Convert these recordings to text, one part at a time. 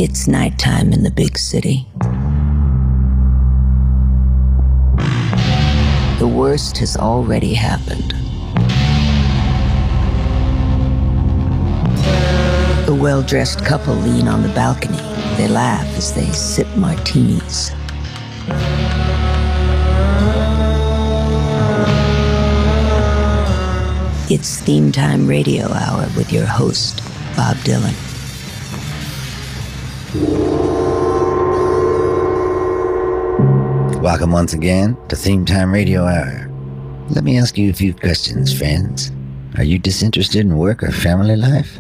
It's nighttime in the big city. The worst has already happened. The well-dressed couple lean on the balcony. They laugh as they sip martinis. It's Theme Time Radio Hour with your host, Bob Dylan. Welcome once again to Theme Time Radio Hour. Let me ask you a few questions, friends. Are you disinterested in work or family life?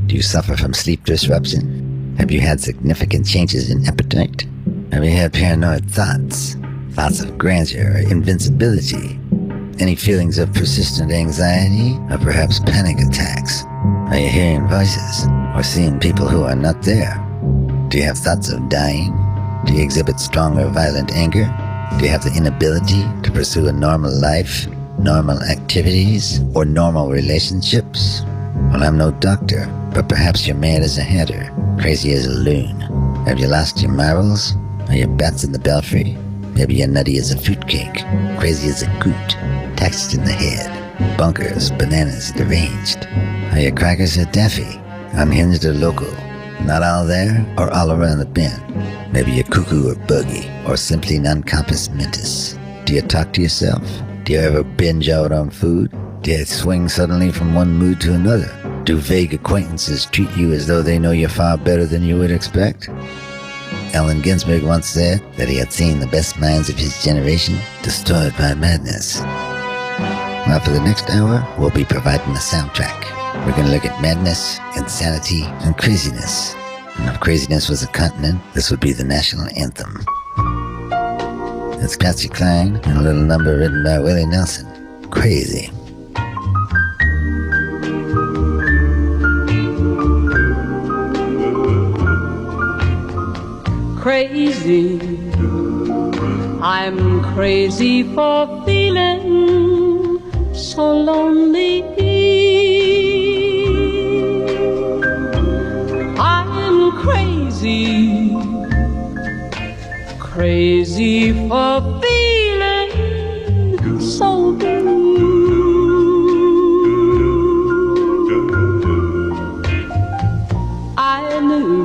Do you suffer from sleep disruption? Have you had significant changes in appetite? Have you had paranoid thoughts? Thoughts of grandeur or invincibility? Any feelings of persistent anxiety or perhaps panic attacks? Are you hearing voices or seeing people who are not there? Do you have thoughts of dying? Do you exhibit strong or violent anger? Do you have the inability to pursue a normal life, normal activities, or normal relationships? Well, I'm no doctor, but perhaps you're mad as a hatter, crazy as a loon. Have you lost your marbles? Are you bats in the belfry? Maybe you're nutty as a fruitcake, crazy as a coot, taxed in the head, bunkers, bananas, deranged. Are you crackers or daffy, unhinged or local, not all there or all around the bend? Maybe you're cuckoo or buggy, or simply non-compos mentis. Do you talk to yourself? Do you ever binge out on food? Do you swing suddenly from one mood to another? Do vague acquaintances treat you as though they know you far better than you would expect? Allen Ginsberg once said that he had seen the best minds of his generation destroyed by madness. Well, for the next hour, we'll be providing a soundtrack. We're going to look at madness, insanity, and craziness. And if craziness was a continent, this would be the national anthem. It's Patsy Cline and a little number written by Willie Nelson, Crazy. Crazy, I'm crazy for feeling so lonely. I'm crazy, crazy for feeling so blue. I knew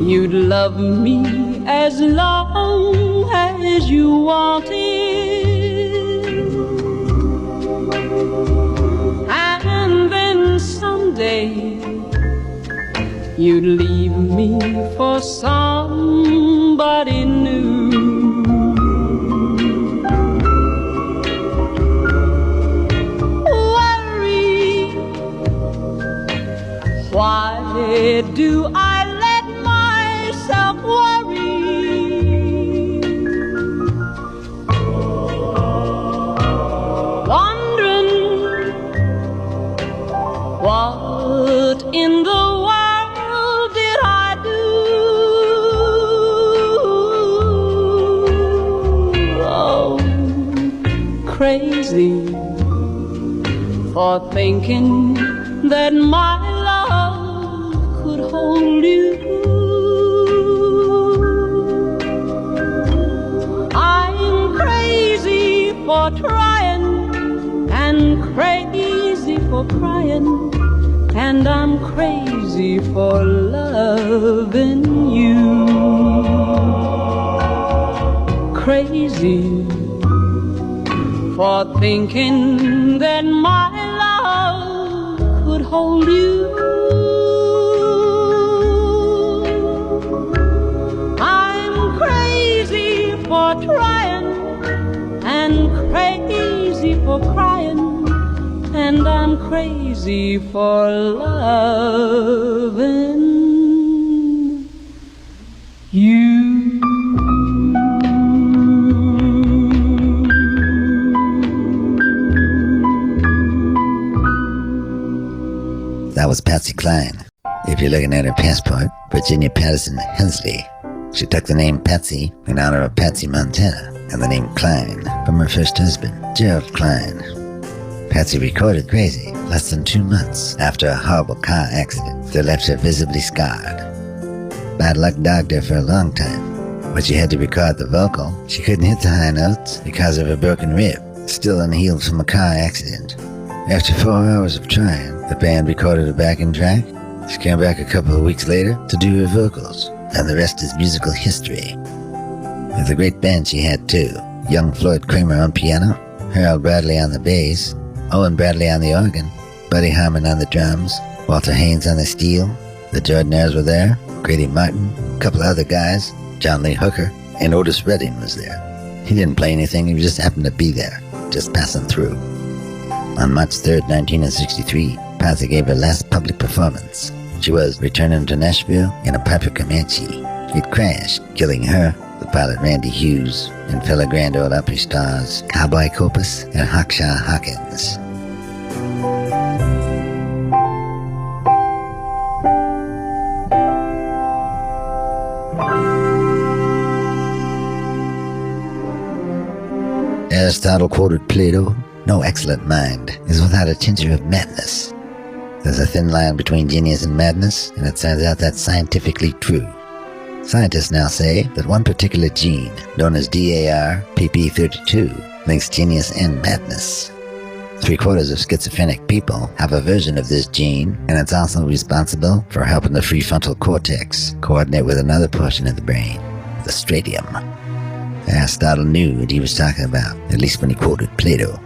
you'd love me as long as you wanted, and then someday you'd leave me for somebody new. Worry, why do I let myself worry? Wondering what in the world did I do? Oh, crazy for thinking that my love could hold you. I'm crazy for trying and crazy for crying, and I'm crazy for loving you. Crazy for thinking that my love could hold you. I'm crazy for trying and crazy for crying, and I'm crazy for loving you. That was Patsy Cline. If you're looking at her passport, Virginia Patterson Hensley. She took the name Patsy in honor of Patsy Montana, and the name Cline from her first husband, Gerald Cline. Patsy recorded Crazy less than 2 months after a horrible car accident that left her visibly scarred. Bad luck dogged her for a long time. When she had to record the vocal, she couldn't hit the high notes because of a broken rib, still unhealed from a car accident. After 4 hours of trying, the band recorded a backing track. She came back a couple of weeks later to do her vocals, and the rest is musical history. It was a great band she had too. Young Floyd Kramer on piano, Harold Bradley on the bass, Owen Bradley on the organ, Buddy Harmon on the drums, Walter Haynes on the steel. The Jordanaires were there, Grady Martin, a couple of other guys, John Lee Hooker, and Otis Redding was there. He didn't play anything, he just happened to be there, just passing through. On March 3rd, 1963, Pathy gave her last public performance. She was returning to Nashville in a Piper Comanche. It crashed, killing her, the pilot Randy Hughes, and fellow Grand Ole Opry stars Cowboy Corpus and Hawkshaw Hawkins. Aristotle quoted Plato, "No excellent mind is without a tincture of madness." There's a thin line between genius and madness, and it turns out that's scientifically true. Scientists now say that one particular gene, known as DAR-PP32, links genius and madness. 3/4 of schizophrenic people have a version of this gene, and it's also responsible for helping the prefrontal cortex coordinate with another portion of the brain, the striatum. Aristotle knew what he was talking about, at least when he quoted Plato.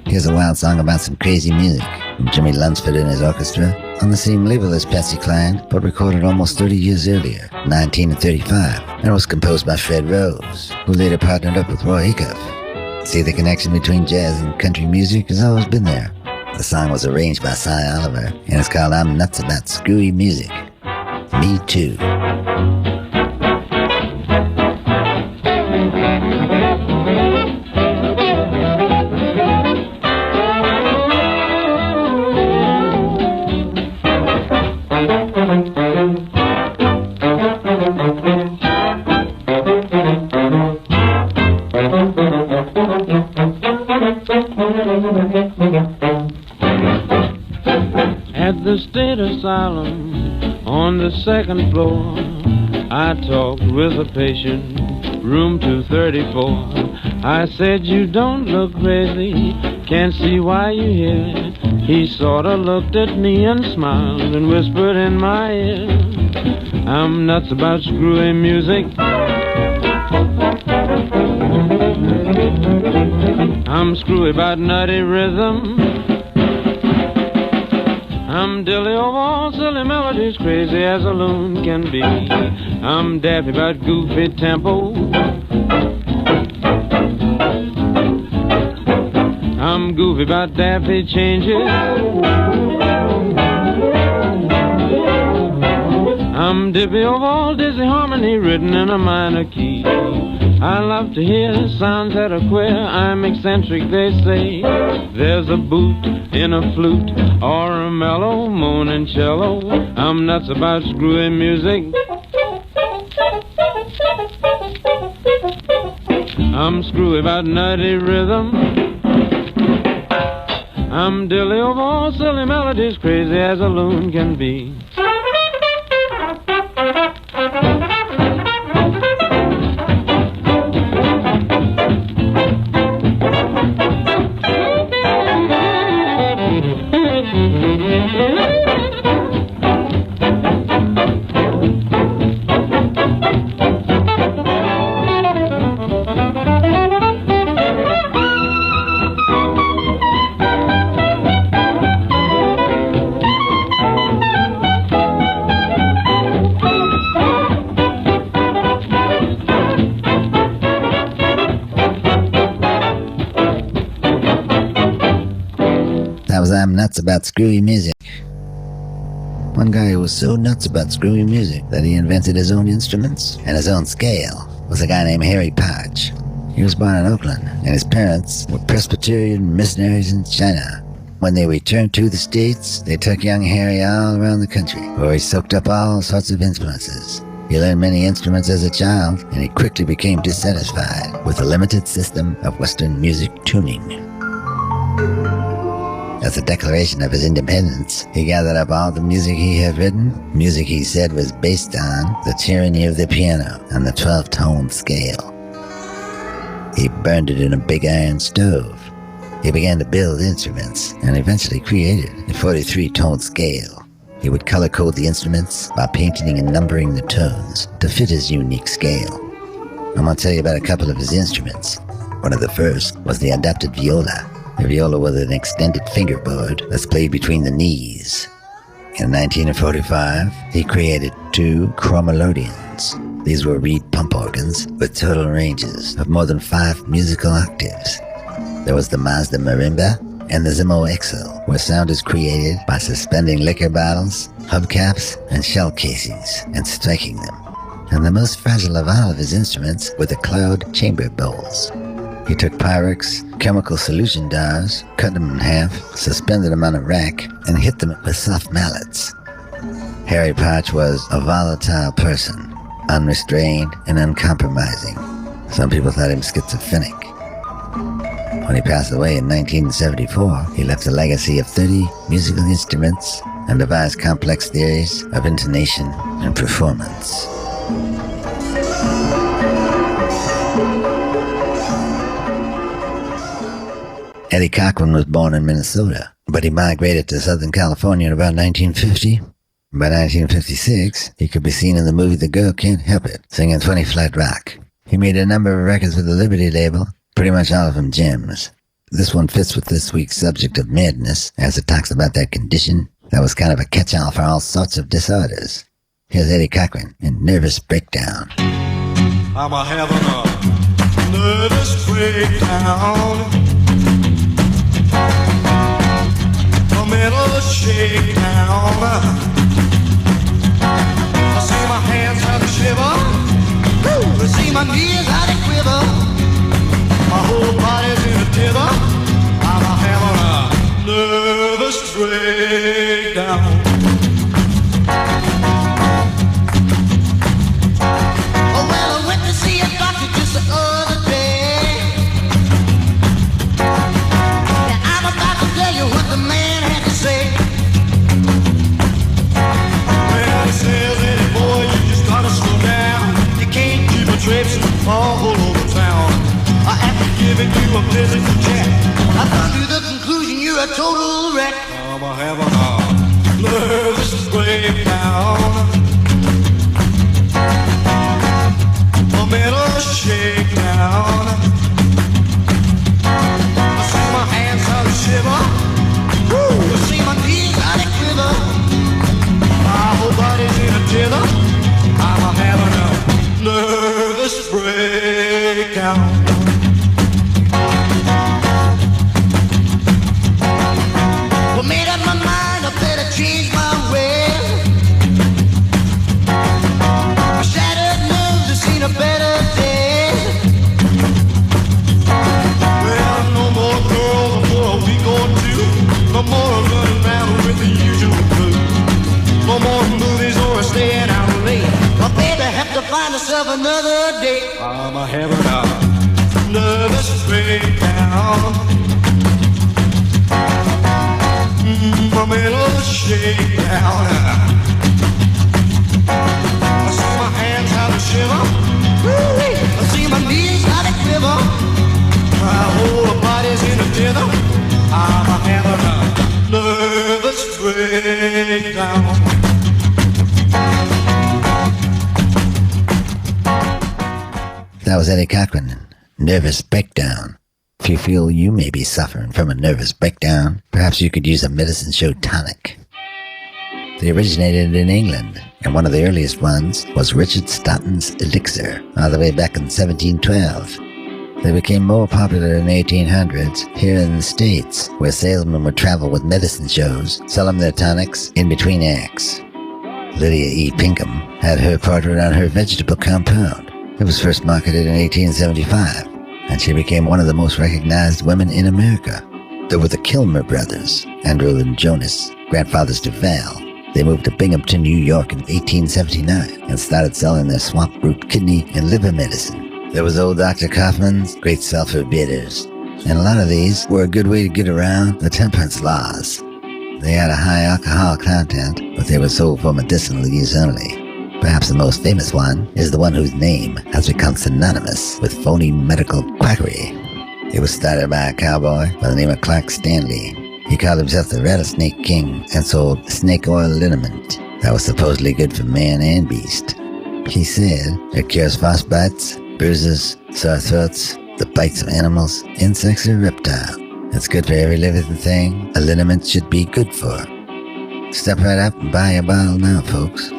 Here's a wild song about some crazy music from Jimmy Lunsford and his orchestra, on the same label as Patsy Cline, but recorded almost 30 years earlier, 1935, and was composed by Fred Rose, who later partnered up with Roy Acuff. See, the connection between jazz and country music has always been there. The song was arranged by Cy Oliver, and it's called "I'm Nuts About Screwy Music." Me too. At the state asylum on the second floor, I talked with a patient, room 234. I said, "You don't look crazy, can't see why you're here." He sorta looked at me and smiled and whispered in my ear, "I'm nuts about screwy music. I'm screwy about nutty rhythm. I'm dilly over all silly melodies, crazy as a loon can be. I'm daffy about goofy tempo. I'm goofy about daffy changes. I'm dippy over all dizzy harmony written in a minor key. I love to hear sounds that are queer. I'm eccentric, they say. There's a boot in a flute or a mellow moaning cello. I'm nuts about screwy music. I'm screwy about nutty rhythm. I'm dilly over all silly melodies, crazy as a loon can be." That was "I'm Nuts About Screwy Music." One guy who was so nuts about screwy music that he invented his own instruments and his own scale was a guy named Harry Podge. He was born in Oakland, and his parents were Presbyterian missionaries in China. When they returned to the States, they took young Harry all around the country, where he soaked up all sorts of influences. He learned many instruments as a child, and he quickly became dissatisfied with the limited system of Western music tuning. As a declaration of his independence, he gathered up all the music he had written, music he said was based on the tyranny of the piano and the 12-tone scale. He burned it in a big iron stove. He began to build instruments and eventually created a 43-tone scale. He would color code the instruments by painting and numbering the tones to fit his unique scale. I'm going to tell you about a couple of his instruments. One of the first was the adapted viola. The viola was an extended fingerboard that's played between the knees. In 1945, he created 2 chromelodeons. These were reed pump organs with total ranges of more than 5 musical octaves. There was the Mazda Marimba and the Zimmo XL, where sound is created by suspending liquor bottles, hubcaps, and shell casings and striking them. And the most fragile of all of his instruments were the cloud chamber bowls. He took Pyrex chemical solution jars, cut them in half, suspended them on a rack, and hit them with soft mallets. Harry Potch was a volatile person, unrestrained and uncompromising. Some people thought him schizophrenic. When he passed away in 1974, he left a legacy of 30 musical instruments and devised complex theories of intonation and performance. Eddie Cochran was born in Minnesota, but he migrated to Southern California in about 1950. By 1956, he could be seen in the movie The Girl Can't Help It, singing 20 Flat Rock. He made a number of records with the Liberty label, pretty much all of them gems. This one fits with this week's subject of madness, as it talks about that condition that was kind of a catch-all for all sorts of disorders. Here's Eddie Cochran in Nervous Breakdown. I'm having a nervous breakdown, a mental shakedown. I see my hands how to shiver, I see my knees how to quiver, my whole body's in a tither. I'm having a nervous breakdown. Oh, well, I went to see a doctor just the other day. Now I'm about to tell you what the man had to say. Well, he says, Eddie boy, you just gotta slow down. You can't keep a traipsing all over town. After giving you a physical check, I come to the conclusion you're a total wreck. I'm having a nervous breakdown, a mental shakedown. I see my hands how to shiver, I see my knees how to quiver, my whole body's in a tither. I'm having a nervous breakdown. Made up my mind, I better change my ways. My shattered nerves have seen a better day. Well, no more girls for a week or two. No more running around with the usual crew. No more movies or staying out late. My baby have to find herself another date. I'm having a nervous breakdown, a mental shakedown. I see my hands how to shiver, I see my knees how to quiver, my whole body's in a tither. I'm having a nervous breakdown. That was Eddie Cochran, Nervous Breakdown. If you feel you may be suffering from a nervous breakdown, perhaps you could use a medicine show tonic. They originated in England, and one of the earliest ones was Richard Stoughton's Elixir, all the way back in 1712. They became more popular in the 1800s here in the States, where salesmen would travel with medicine shows, selling their tonics in between acts. Lydia E. Pinkham had her portrait on her vegetable compound. It was first marketed in 1875. And she became one of the most recognized women in America. There were the Kilmer brothers, Andrew and Jonas, grandfathers to Val. They moved to Binghamton, New York in 1879 and started selling their swamp root kidney and liver medicine. There was old Dr. Kaufman's great sulfur bitters, and a lot of these were a good way to get around the temperance laws. They had a high alcohol content, but they were sold for medicinal use only. Perhaps the most famous one is the one whose name has become synonymous with phony medical quackery. It was started by a cowboy by the name of Clark Stanley. He called himself the Rattlesnake King and sold snake oil liniment that was supposedly good for man and beast. He said it cures frostbites, bruises, sore throats, the bites of animals, insects, or reptile. It's good for every living thing a liniment should be good for. Step right up and buy a bottle now, folks.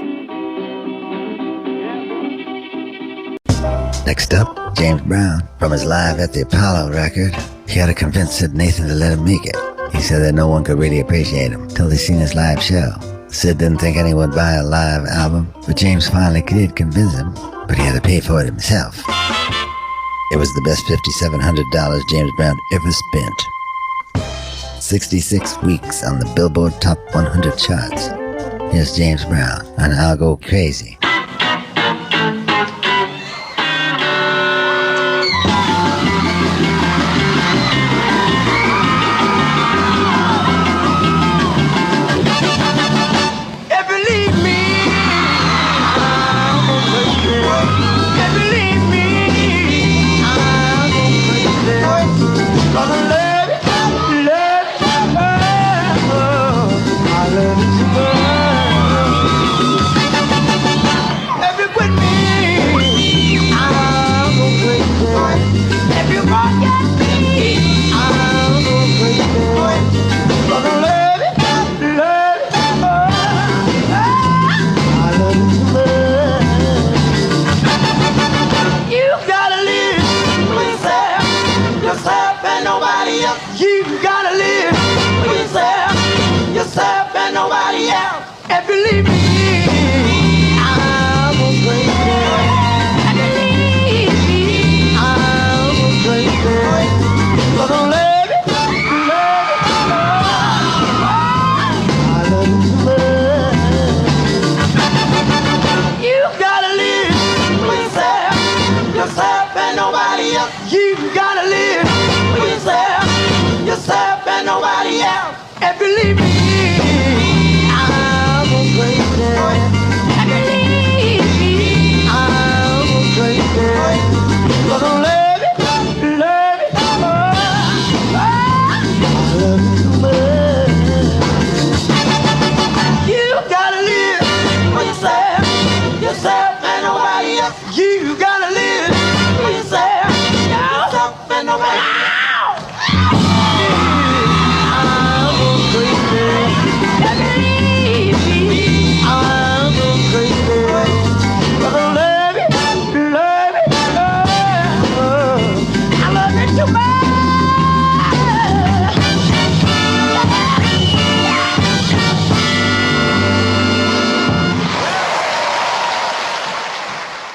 Next up, James Brown. From his Live at the Apollo record, he had to convince Sid Nathan to let him make it. He said that no one could really appreciate him till they seen his live show. Sid didn't think anyone would buy a live album, but James finally did convince him, but he had to pay for it himself. It was the best $5,700 James Brown ever spent. 66 weeks on the Billboard Top 100 charts. Here's James Brown on I'll Go Crazy.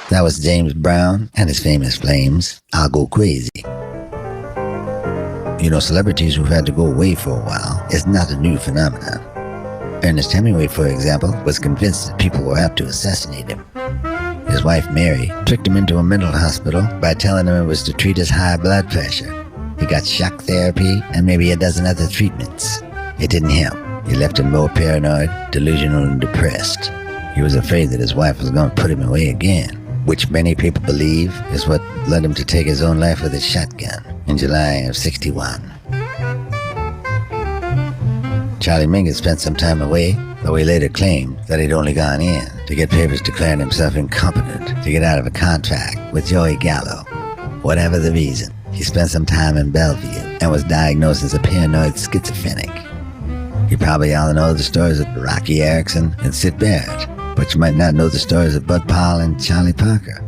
That was James Brown and his famous Flames, I'll Go Crazy. You know, celebrities who've had to go away for a while is not a new phenomenon. Ernest Hemingway, for example, was convinced that people were out to assassinate him. His wife, Mary, tricked him into a mental hospital by telling him it was to treat his high blood pressure. He got shock therapy and maybe a dozen other treatments. It didn't help. It left him more paranoid, delusional, and depressed. He was afraid that his wife was going to put him away again, which many people believe is what led him to take his own life with his shotgun in July of '61. Charlie Mingus spent some time away, though he later claimed that he'd only gone in to get papers declaring himself incompetent to get out of a contract with Joey Gallo. Whatever the reason, he spent some time in Bellevue and was diagnosed as a paranoid schizophrenic. You probably all know the stories of Rocky Erickson and Sid Barrett, but you might not know the stories of Bud Powell and Charlie Parker.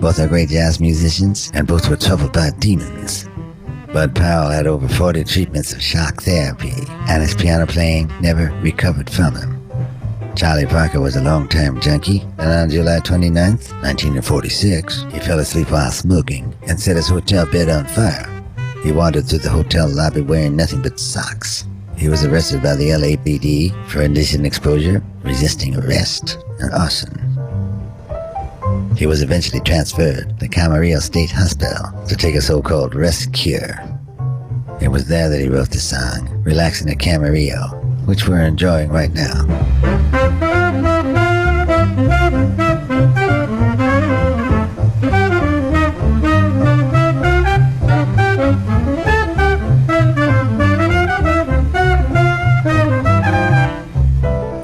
Both are great jazz musicians, and both were troubled by demons. Bud Powell had over 40 treatments of shock therapy, and his piano playing never recovered from him. Charlie Parker was a long-time junkie, and on July 29th, 1946, he fell asleep while smoking and set his hotel bed on fire. He wandered through the hotel lobby wearing nothing but socks. He was arrested by the LAPD for indecent exposure, resisting arrest, and arson. He was eventually transferred to Camarillo State Hospital to take a so-called rest cure. It was there that he wrote the song, Relaxing at Camarillo, which we're enjoying right now.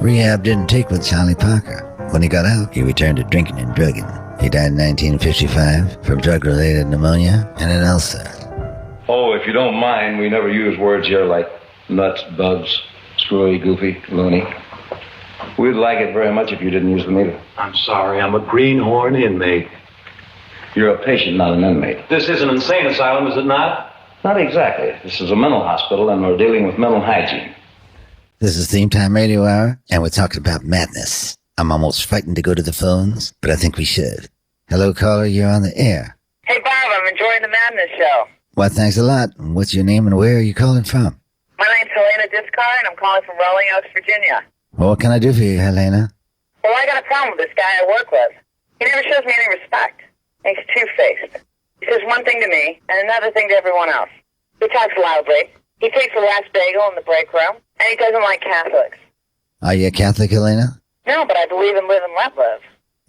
Rehab didn't take with Charlie Parker. When he got out, he returned to drinking and drugging. He died in 1955 from drug-related pneumonia and an ulcer. Oh, if you don't mind, we never use words here like nuts, bugs, screwy, goofy, loony. We'd like it very much if you didn't use them either. I'm sorry, I'm a greenhorn inmate. You're a patient, not an inmate. This is an insane asylum, is it not? Not exactly. This is a mental hospital, and we're dealing with mental hygiene. This is Theme Time Radio Hour, and we're talking about madness. I'm almost frightened to go to the phones, but I think we should. Hello, caller, you're on the air. Hey, Bob, I'm enjoying the Madness Show. Well, thanks a lot. What's your name and where are you calling from? My name's Helena Discar, and I'm calling from Rolling Oaks, Virginia. Well, what can I do for you, Helena? Well, I got a problem with this guy I work with. He never shows me any respect. He's two-faced. He says one thing to me and another thing to everyone else. He talks loudly. He takes the last bagel in the break room, and he doesn't like Catholics. Are you a Catholic, Helena? No, but I believe in live and let live.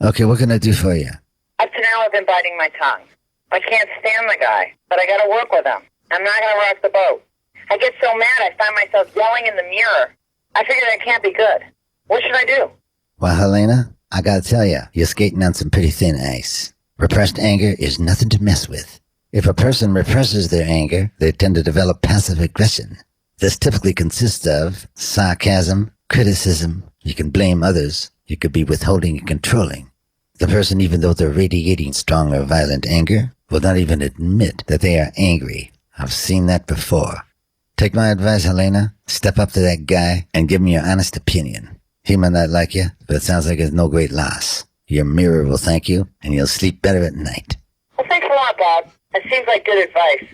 Okay, what can I do for you? Up to now, I've been biting my tongue. I can't stand the guy, but I gotta work with him. I'm not gonna rock the boat. I get so mad, I find myself yelling in the mirror. I figure that can't be good. What should I do? Well, Helena, I gotta tell you, you're skating on some pretty thin ice. Repressed anger is nothing to mess with. If a person represses their anger, they tend to develop passive aggression. This typically consists of sarcasm, criticism. You can blame others. You could be withholding and controlling. The person, even though they're radiating strong or violent anger, will not even admit that they are angry. I've seen that before. Take my advice, Helena. Step up to that guy and give him your honest opinion. He might not like you, but it sounds like it's no great loss. Your mirror will thank you, and you'll sleep better at night. Well, thanks a lot, Bob. That seems like good advice.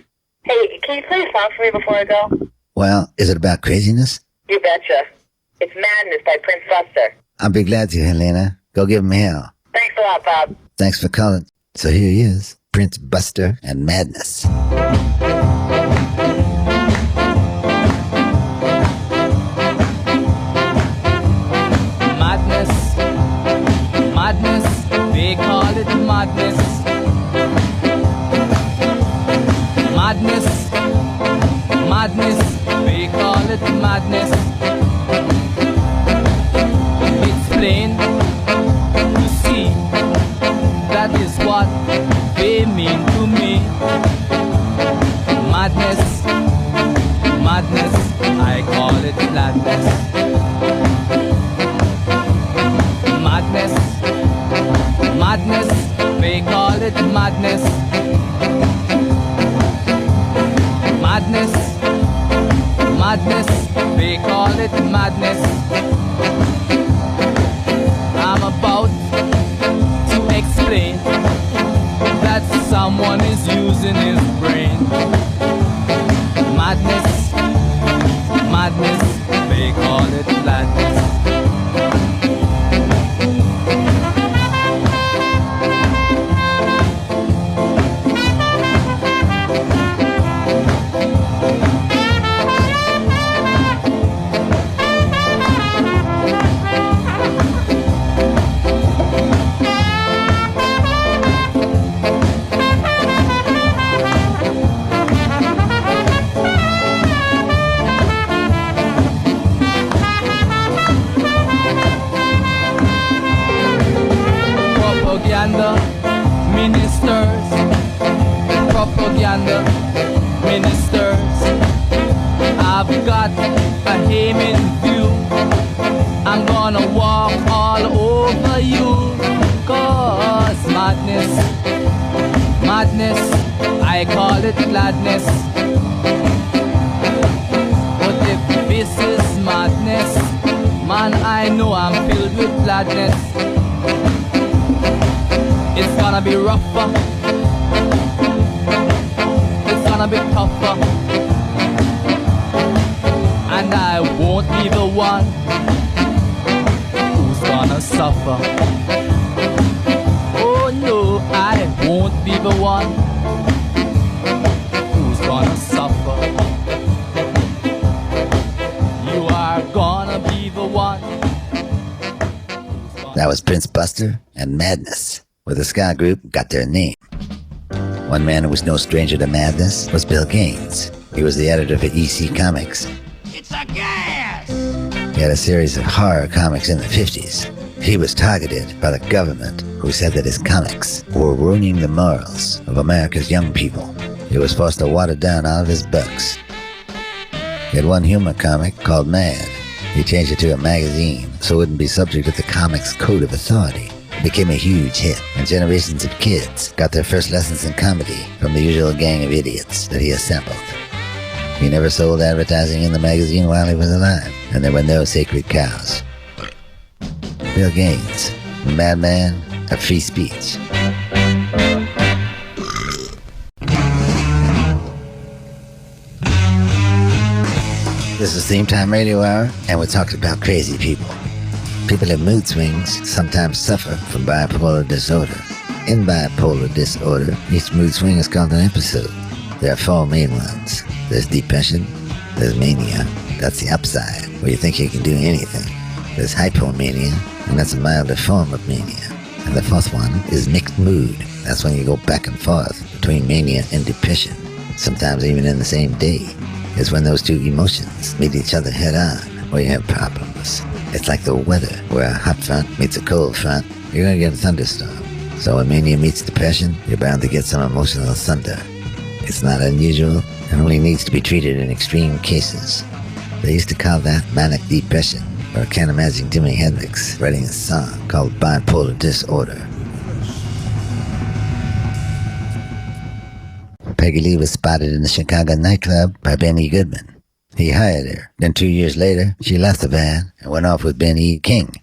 Hey, can you play a song for me before I go? Well, is it about craziness? You betcha. It's Madness by Prince Buster. I'll be glad to, Helena. Go give him hell. Thanks a lot, Bob. Thanks for calling. So here he is, Prince Buster and Madness. Madness, madness, they call it madness. Madness, madness, they call it madness. It's plain to see, that is what they mean to me. Madness, madness, I call it madness. Madness, madness, they call it madness. Madness, madness, they call it madness. I'm about to explain that someone is using his brain. Madness, madness, they call it madness. Propaganda ministers, I've got a aim in view. I'm gonna walk all over you. Cause madness, madness, I call it gladness. But if this is madness, man, I know I'm filled with gladness. It's gonna be rougher. gonna be tougher, and I won't be the one who's gonna suffer. Oh no, I won't be the one who's gonna suffer. You are gonna be the one. That was Prince Buster and Madness, where the ska group got their name. One man who was no stranger to madness was Bill Gaines. He was the editor for EC Comics. It's a gas! He had a series of horror comics in the 50s. He was targeted by the government, who said that his comics were ruining the morals of America's young people. He was forced to water down all of his books. He had one humor comic called Mad. He changed it to a magazine so it wouldn't be subject to the comics code of authority. It became a huge hit, and generations of kids got their first lessons in comedy from the usual gang of idiots that he assembled. He never sold advertising in the magazine while he was alive, and there were no sacred cows. Bill Gaines, the madman of free speech. This is Theme Time Radio Hour, and we're talking about crazy people. People in mood swings sometimes suffer from bipolar disorder. In bipolar disorder, each mood swing is called an episode. There are four main ones. There's depression, there's mania, that's the upside, where you think you can do anything. There's hypomania, and that's a milder form of mania. And the fourth one is mixed mood. That's when you go back and forth between mania and depression, sometimes even in the same day. It's when those two emotions meet each other head on, where you have problems. It's like the weather, where a hot front meets a cold front, you're gonna get a thunderstorm. So when mania meets depression, you're bound to get some emotional thunder. It's not unusual, and only needs to be treated in extreme cases. They used to call that manic depression, but I can't imagine Jimi Hendrix writing a song called Bipolar Disorder. Peggy Lee was spotted in the Chicago nightclub by Benny Goodman. He hired her. Then 2 years later, she left the band and went off with Benny King.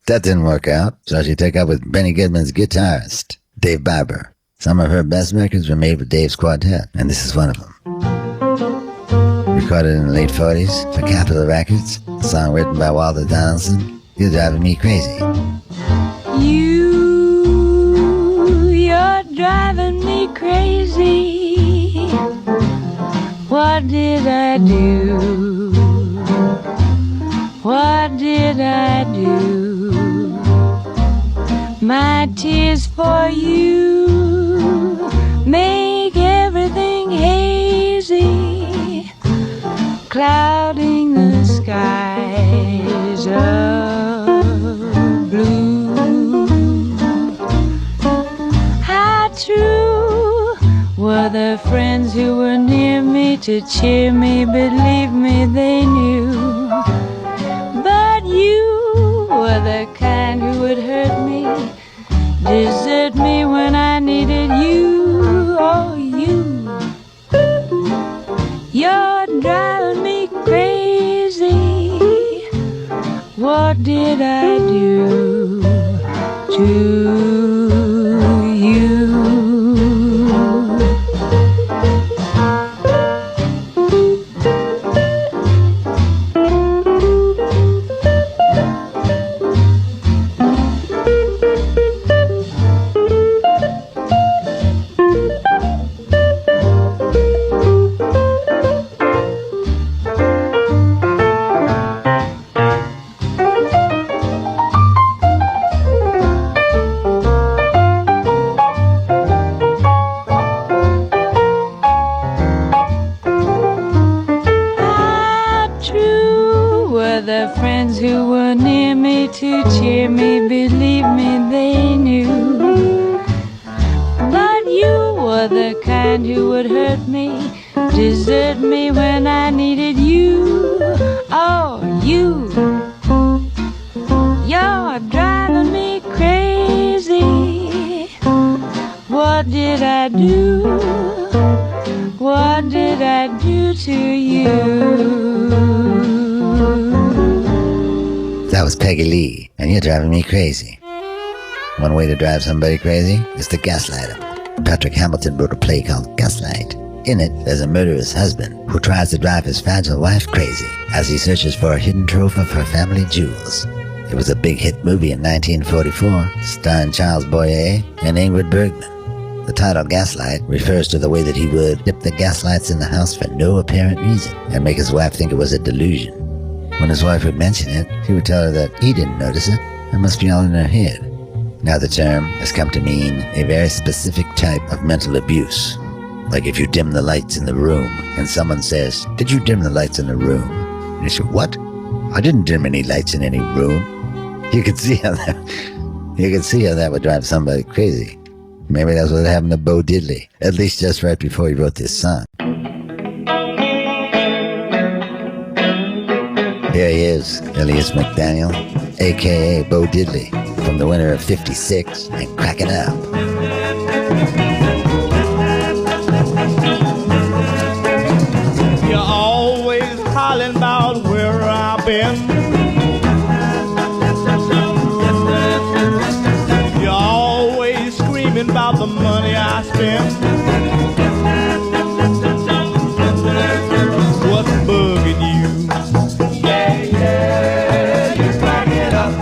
That didn't work out, so she took up with Benny Goodman's guitarist, Dave Barber. Some of her best records were made with Dave's quartet, and this is one of them. Recorded in the late 40s for Capitol Records, a song written by Walter Donaldson, You're Driving Me Crazy. You're driving me crazy. What did I do? What did I do? My tears for you make everything hazy, clouding the skies of blue. How true were the friends who were near me to cheer me, believe me, they knew. But you were the kind who would hurt me, desert me when I needed you. Oh, you're driving me crazy. What did I do to you? That was Peggy Lee, and You're Driving Me Crazy. One way to drive somebody crazy is to gaslight them. Patrick Hamilton wrote a play called Gaslight. In it, there's a murderous husband who tries to drive his fragile wife crazy as he searches for a hidden trove of her family jewels. It was a big hit movie in 1944, starring Charles Boyer and Ingrid Bergman. The title Gaslight refers to the way that he would dip the gaslights in the house for no apparent reason and make his wife think it was a delusion. When his wife would mention it, he would tell her that he didn't notice it. It must be all in her head. Now the term has come to mean a very specific type of mental abuse. Like if you dim the lights in the room and someone says, "Did you dim the lights in the room?" And you say, "What? I didn't dim any lights in any room." You can see how that would drive somebody crazy. Maybe that's what happened to Bo Diddley, at least just right before he wrote this song. Here he is, Elias McDaniel, a.k.a. Bo Diddley, from the winter of '56 and Cracking Up. You're always hollering about where I've been. You're always screaming about the money I spend. What's bugging you? Yeah, you're cracking up.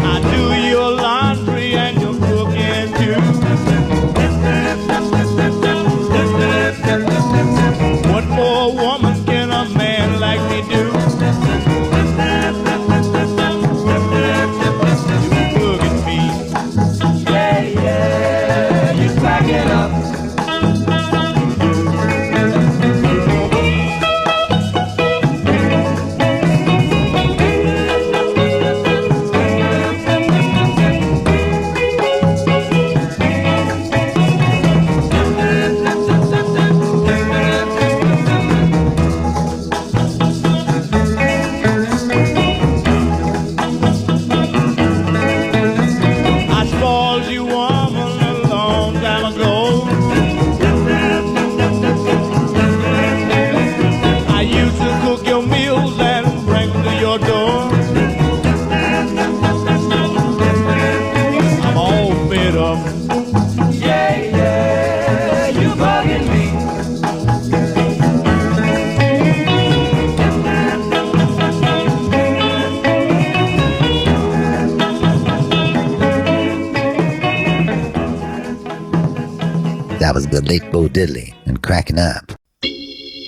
I do your laundry and your cooking too. What more woman can a man like me do? That was the late Bo Diddley and Cracking Up.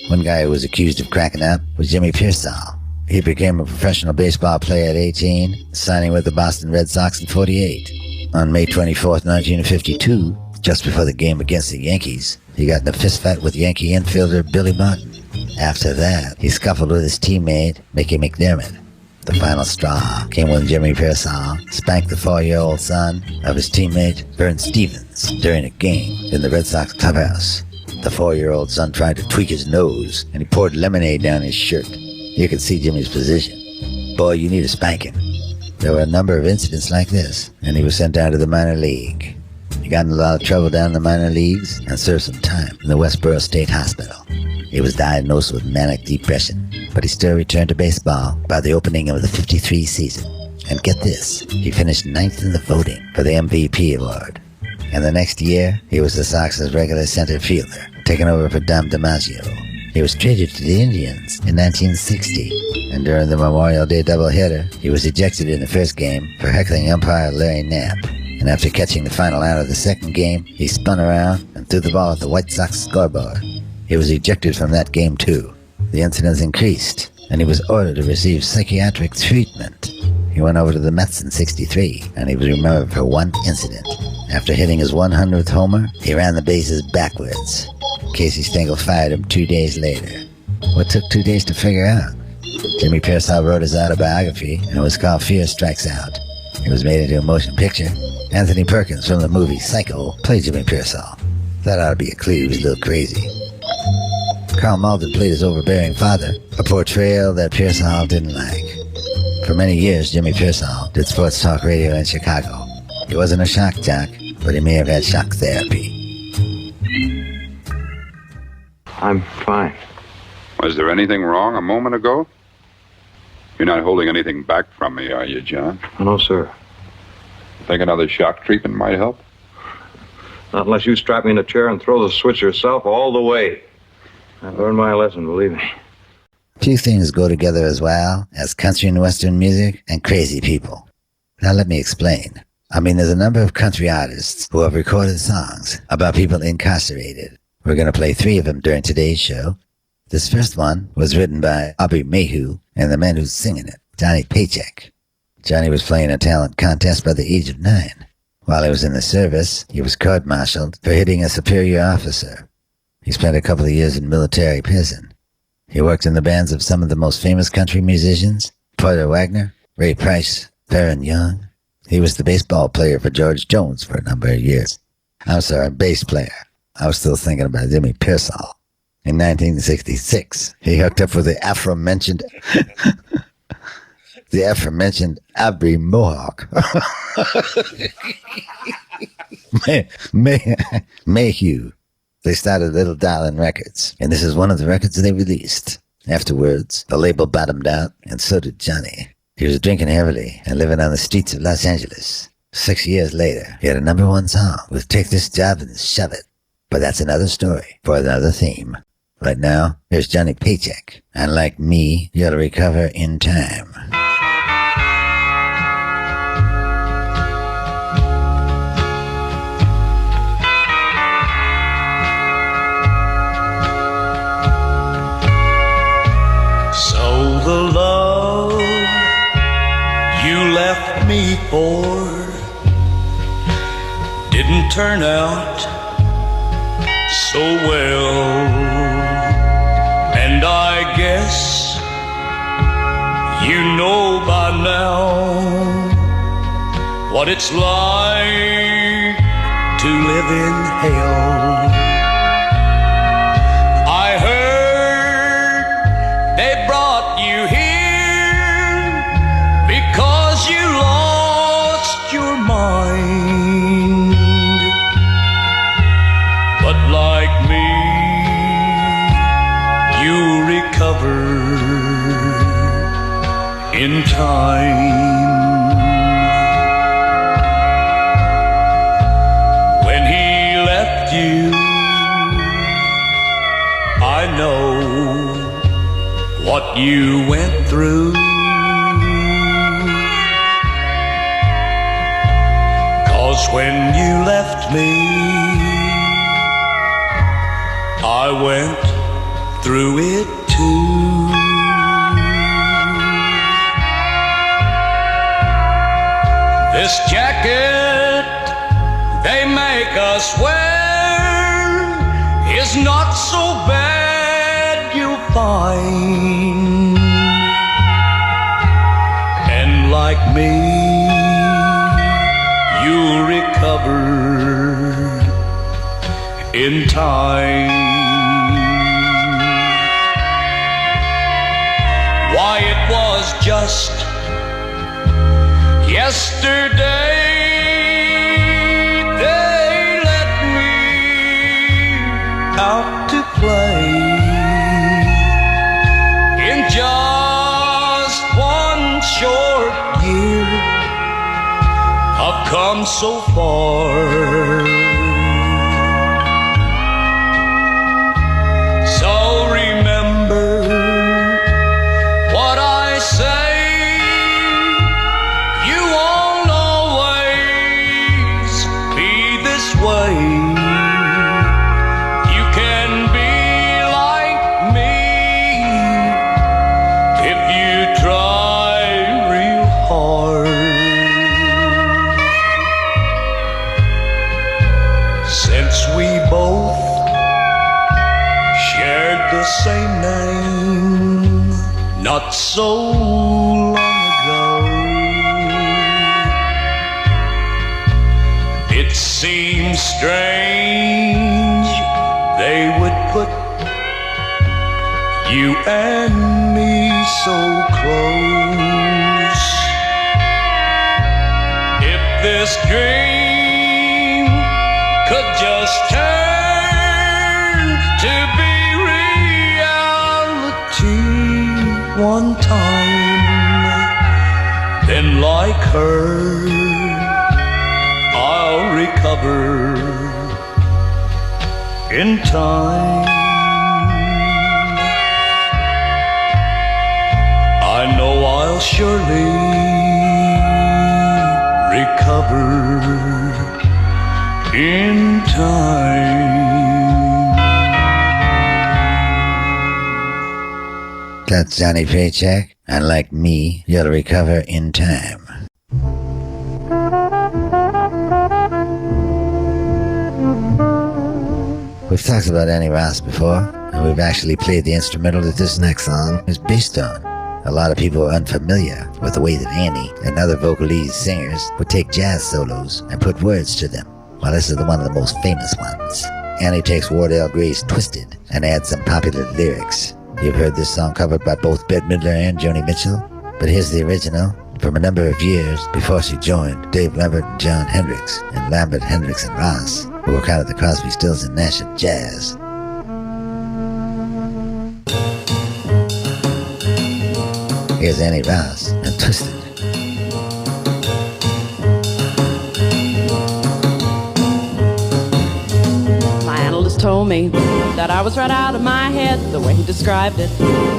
One guy who was accused of cracking up was Jimmy Pearsall. He became a professional baseball player at 18, signing with the Boston Red Sox in '48. On May 24th, 1952, just before the game against the Yankees, he got in a fistfight with Yankee infielder Billy Martin. After that, he scuffled with his teammate, Mickey McDermott. The final straw came when Jimmy Pearsall spanked the 4-year-old son of his teammate, Vern Stevens, during a game in the Red Sox clubhouse. The 4-year-old son tried to tweak his nose, and he poured lemonade down his shirt. You could see Jimmy's position. Boy, you need a spanking. There were a number of incidents like this, and he was sent down to the minor league. He got in a lot of trouble down in the minor leagues and served some time in the Westboro State Hospital. He was diagnosed with manic depression, but he still returned to baseball by the opening of the '53 season. And get this, he finished 9th in the voting for the MVP award. And the next year, he was the Sox's regular center fielder, taking over for Dom DiMaggio. He was traded to the Indians in 1960, and during the Memorial Day doubleheader, he was ejected in the first game for heckling umpire Larry Knapp. And after catching the final out of the second game, he spun around and threw the ball at the White Sox scoreboard. He was ejected from that game too. The incidents increased, and he was ordered to receive psychiatric treatment. He went over to the Mets in '63, and he was remembered for one incident. After hitting his 100th homer, he ran the bases backwards. Casey Stengel fired him 2 days later. What took 2 days to figure out? Jimmy Pearsall wrote his autobiography, and it was called Fear Strikes Out. It was made into a motion picture. Anthony Perkins from the movie Psycho played Jimmy Pearsall. That ought to be a clue he was a little crazy. Carl Malden played his overbearing father, a portrayal that Pearsall didn't like. For many years, Jimmy Pearsall did sports talk radio in Chicago. He wasn't a shock jock, but he may have had shock therapy. I'm fine. Was there anything wrong a moment ago? You're not holding anything back from me, are you, John? No, sir. Think another shock treatment might help? Not unless you strap me in a chair and throw the switch yourself all the way. I've learned my lesson, believe me. Few things go together as well as country and western music and crazy people. Now let me explain. There's a number of country artists who have recorded songs about people incarcerated. We're going to play 3 of them during today's show. This first one was written by Aubrey Mayhew and the man who's singing it, Johnny Paycheck. Johnny was playing a talent contest by the age of 9. While he was in the service, he was court-martialed for hitting a superior officer. He spent a couple of years in military prison. He worked in the bands of some of the most famous country musicians, Porter Wagner, Ray Price, Baron Young. He was the baseball player for George Jones for a number of years. Bass player. I was still thinking about Jimmy Pearsall. In 1966, he hooked up with the aforementioned Aubrey Mohawk. Mayhew. They started Little Darling Records, and this is one of the records they released. Afterwards, the label bottomed out, and so did Johnny. He was drinking heavily and living on the streets of Los Angeles. 6 years later, he had a #1 song with Take This Job and Shove It. But that's another story for another theme. Right now, here's Johnny Paycheck. And like me, you'll recover in time. So the love you left me for didn't turn out so well, and I guess you know by now what it's like to live in hell. I heard they brought you here because you lost your mind. But like me, you recover in time. When he left you, I know what you went through. 'Cause when you left me, I went through it too. This jacket they make us wear is not so bad, you'll find. And like me, you'll recover in time. Why, it was just yesterday they let me out to play. In just one short year, I've come so far. So remember what I say. You won't always be this way. You can be like me if you try real hard. Since we both shared the same name not so long ago, it seems strange they would put you and me so close. If this dream could just turn to be reality one time, then like her, I'll recover in time. I know I'll surely recover in time. That's Johnny Paycheck, and like me, you'll recover in time. We've talked about Annie Ross before, and we've actually played the instrumental that this next song is based on. A lot of people are unfamiliar with the way that Annie and other vocalese singers would take jazz solos and put words to them. Well, this is one of the most famous ones. Annie takes Wardell Gray's Twisted and adds some popular lyrics. You've heard this song covered by both Bette Midler and Joni Mitchell, but here's the original from a number of years before she joined Dave Lambert and John Hendricks and Lambert, Hendricks, and Ross, who were kind of the Crosby, Stills, and Nash of jazz. Here's Annie Ross and Twisted. My analyst told me that I was right out of my head the way he described it.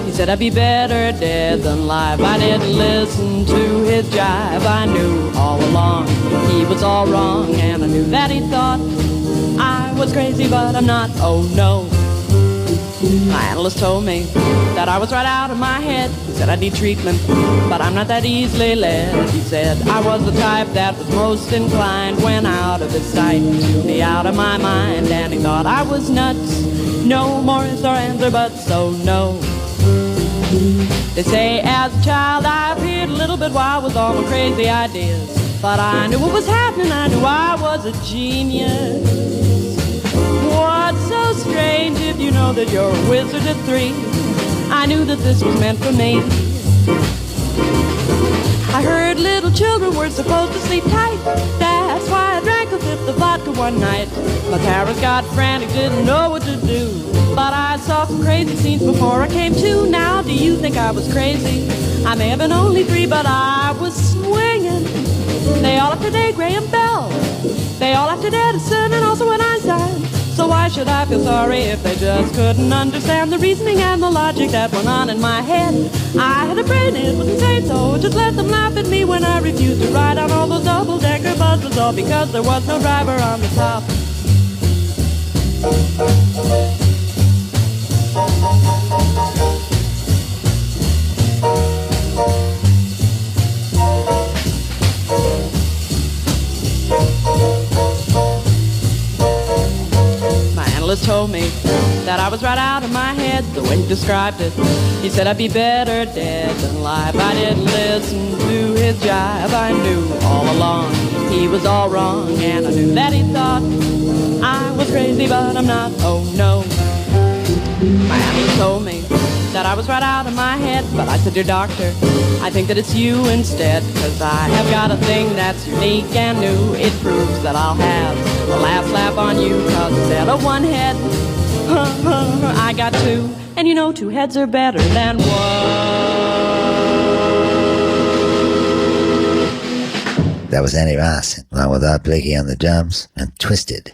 He said I'd be better dead than alive. I didn't listen to his jive. I knew all along he was all wrong, and I knew that he thought I was crazy, but I'm not, oh no. My analyst told me that I was right out of my head. He said I need treatment, but I'm not that easily led. He said I was the type that was most inclined when out of his sight to be out of my mind. And he thought I was nuts. No more is our answer, but so no. They say as a child I appeared a little bit wild with all my crazy ideas, but I knew what was happening. I knew I was a genius. What's so strange if you know that you're a wizard at 3? I knew that this was meant for me. I heard little children were supposed to sleep tight. That's why I drank a fifth of vodka one night. My parents got frantic, didn't know what to do. But I saw some crazy scenes before I came to. Now do you think I was crazy? I may have been only 3, but I was swinging. They all after Day, Graham Bell. They all after Edison and also an Einstein. So why should I feel sorry if they just couldn't understand the reasoning and the logic that went on in my head? I had a brain, it was insane, so just let them laugh at me when I refused to ride on all those double-decker buses, all because there was no driver on the top. Told me that I was right out of my head the way he described it. He said I'd be better dead than alive. I didn't listen to his jive. I knew all along he was all wrong, and I knew that he thought I was crazy, but I'm not, oh no. My analyst told me that I was right out of my head, but I said, dear doctor, I think that it's you instead, 'cause I have got a thing that's unique and new. It proves that I'll have the last laugh on you, 'cause instead of one head, I got 2, and you know 2 heads are better than 1. That was Annie Ross, along with Art Blakey on the drums, and Twisted.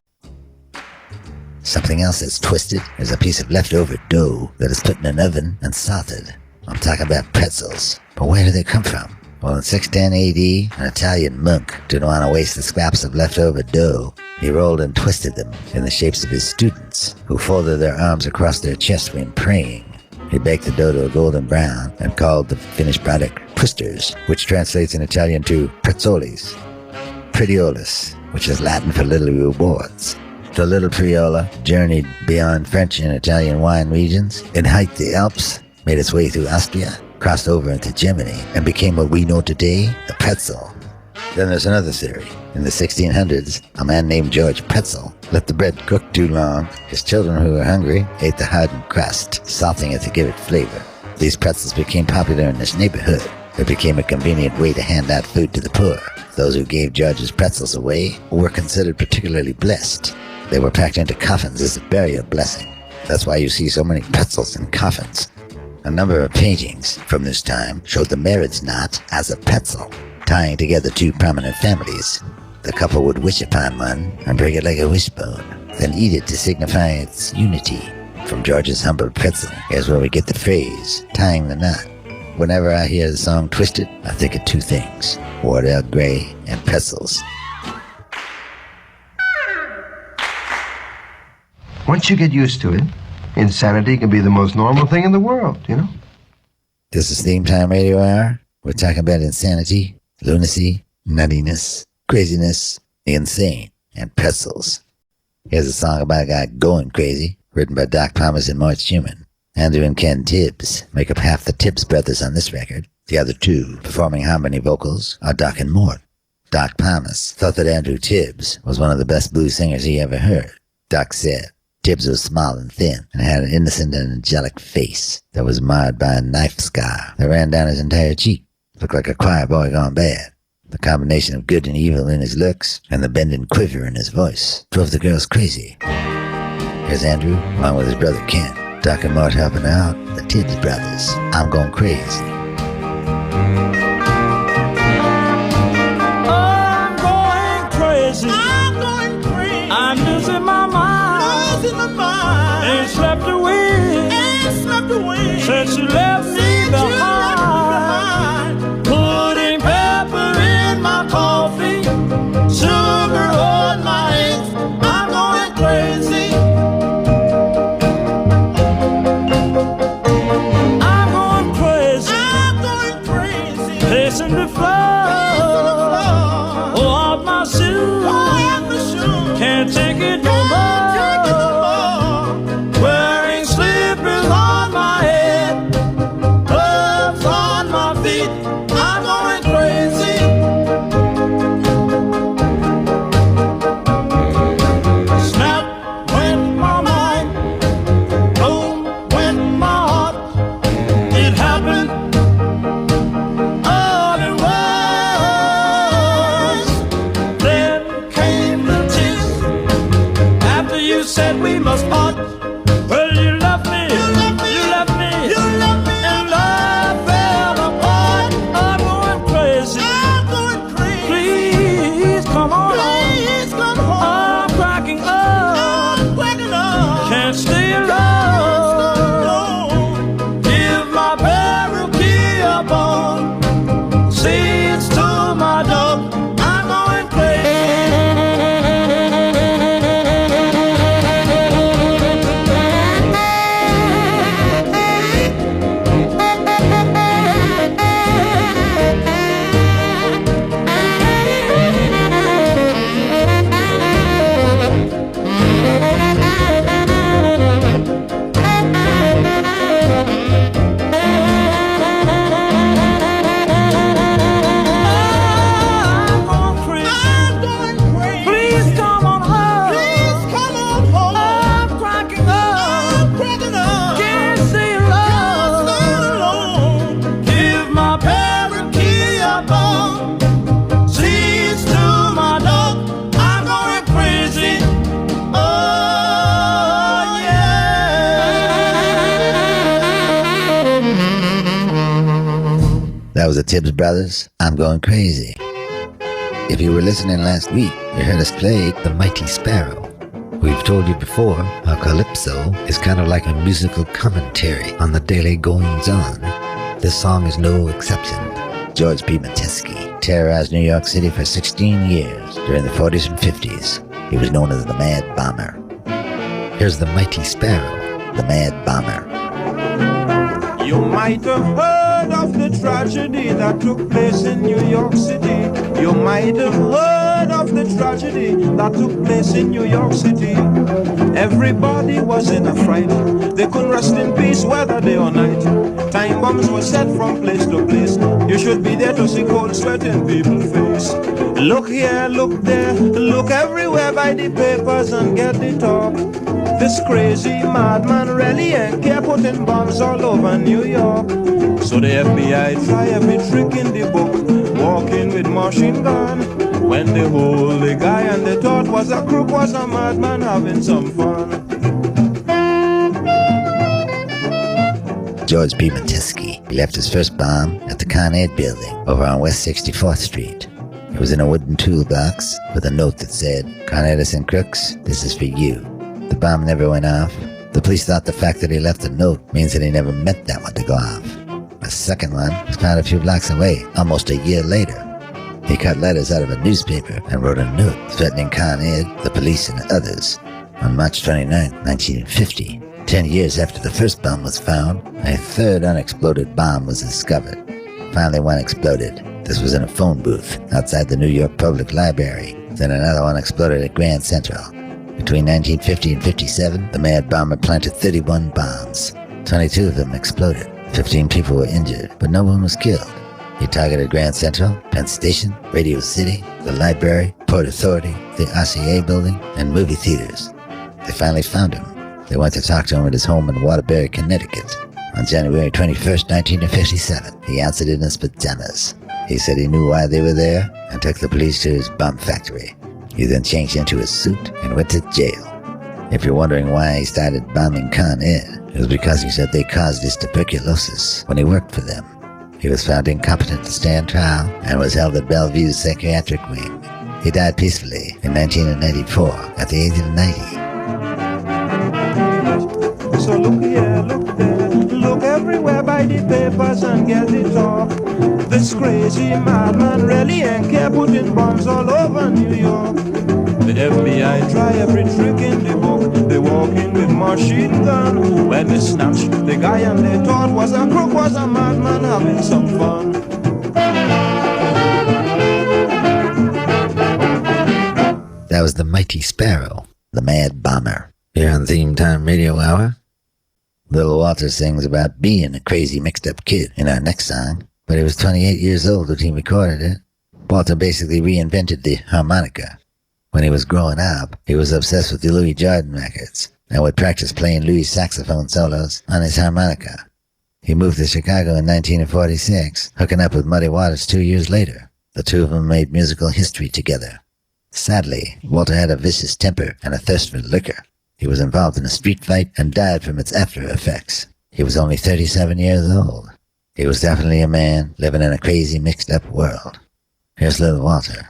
Something else that's twisted is a piece of leftover dough that is put in an oven and salted. I'm talking about pretzels. But where do they come from? Well, in 610 AD, an Italian monk didn't want to waste the scraps of leftover dough. He rolled and twisted them in the shapes of his students, who folded their arms across their chest when praying. He baked the dough to a golden brown and called the finished product twisters, which translates in Italian to prezzolis. Pretiolis, which is Latin for little rewards. The little Priola journeyed beyond French and Italian wine regions. It hiked the Alps, made its way through Austria, crossed over into Germany, and became what we know today, the pretzel. Then there's another theory. In the 1600s, a man named George Pretzel let the bread cook too long. His children who were hungry ate the hardened crust, salting it to give it flavor. These pretzels became popular in this neighborhood. It became a convenient way to hand out food to the poor. Those who gave George's pretzels away were considered particularly blessed. They were packed into coffins as a burial blessing. That's why you see so many pretzels in coffins. A number of paintings from this time showed the marriage knot as a pretzel, tying together 2 prominent families. The couple would wish upon one and break it like a wishbone. then eat it to signify its unity. From George's Humble Pretzel, here's where we get the phrase, tying the knot. Whenever I hear the song Twisted, I think of two things, Wardell Gray and pretzels. Once you get used to it, insanity can be the most normal thing in the world, you know? This is Theme Time Radio Hour. We're talking about insanity, lunacy, nuttiness, craziness, the insane, and pretzels. Here's a song about a guy going crazy, written by Doc Thomas and Mort Schumann. Andrew and Ken Tibbs make up half the Tibbs brothers on this record. The other two, performing harmony vocals, are Doc and Mort. Doc Thomas thought that Andrew Tibbs was one of the best blues singers he ever heard. Doc said Tibbs was small and thin and had an innocent and angelic face that was marred by a knife scar that ran down his entire cheek. Looked like a choir boy gone bad. The combination of good and evil in his looks and the bend and quiver in his voice drove the girls crazy. Here's Andrew, along with his brother Ken. Doc and Mort helping out, the Tibbs brothers. I'm going crazy. I'm going crazy. I'm losing my mind. Ain't slept a wink. Since you left me behind. Putting pepper in my coffee, sugar on my eggs. I'm going crazy. I'm going crazy. Pacing the floor. Off my shoes. Can't take it no more. Wearing slippers on my head, gloves on my feet. I'm going crazy. Snap went my mind, boom went my heart. It happened all at once. Then came the tears after you said we must part. Well, you left me, and love fell apart. I'm going crazy. Please come on home. I'm cracking up. Can't stay alone. Give my barrel key a bone. Seeds to my dog. I'm going crazy. Please come on home. I'm cracking up. Can't stay alone. Give my parent key a bone. Seeds to my dog. I'm going crazy. Oh yeah. That was the Tibbs brothers. I'm going crazy. If you were listening last week, you heard us play The Mighty Sparrow. We've told you before how calypso is kind of like a musical commentary on the daily goings-on. This song is no exception. George P. Metesky terrorized New York City for 16 years during the 40s and 50s. He was known as the Mad Bomber. Here's The Mighty Sparrow, the Mad Bomber. You might have heard of the tragedy that took place in New York City. You might have heard of the tragedy that took place in New York City. Everybody was in a fright. They couldn't rest in peace whether day or night. Time bombs were set from place to place. You should be there to see cold sweat in people's face. Look here, look there, look everywhere by the papers and get the talk. This crazy madman really ain't care, putting bombs all over New York. So the FBI try every trick in the book, walking with machine gun. When they hold the guy and they thought was a crook, was a madman having some fun. George P. Metesky left his first bomb at the Con Ed building over on West 64th Street. It It was in a wooden toolbox with a note that said, "Con Edison Crooks, this is for you." The bomb never went off. The police thought the fact that he left a note means that he never meant that one to go off. A second one was found a few blocks away, almost a year later. He cut letters out of a newspaper and wrote a note threatening Con Ed, the police, and others. On March 29, 1950, 10 years after the first bomb was found, a third unexploded bomb was discovered. Finally, one exploded. This was in a phone booth outside the New York Public Library. Then another one exploded at Grand Central. Between 1950 and 57, the mad bomber planted 31 bombs. 22 of them exploded. 15 people were injured, but no one was killed. He targeted Grand Central, Penn Station, Radio City, the library, Port Authority, the RCA building, and movie theaters. They finally found him. They went to talk to him at his home in Waterbury, Connecticut. On January 21st, 1957, he answered in his pajamas. He said he knew why they were there and took the police to his bomb factory. He then changed into his suit and went to jail. If you're wondering why he started bombing Con Ed, it was because he said they caused his tuberculosis when he worked for them. He was found incompetent to stand trial and was held at Bellevue's psychiatric wing. He died peacefully in 1994 at the age of 90. So look here, look there, look everywhere by the papers and get it off. This crazy madman really ain't care, putting bombs all over New York. The FBI try every trick in the book. They walk in with machine gun. When they snatched the guy and they thought was a crook, was a madman having some fun. That was the Mighty Sparrow, the Mad Bomber. Here on Theme Time Radio Hour. Little Walter sings about being a crazy mixed-up kid in our next song, but he was 28 years old when he recorded it. Walter basically reinvented the harmonica. When he was growing up, he was obsessed with the Louis Jordan records and would practice playing Louis saxophone solos on his harmonica. He moved to Chicago in 1946, hooking up with Muddy Waters 2 years later. The two of them made musical history together. Sadly, Walter had a vicious temper and a thirst for liquor. He was involved in a street fight and died from its after effects. He was only 37 years old. He was definitely a man living in a crazy mixed-up world. Here's Little Walter.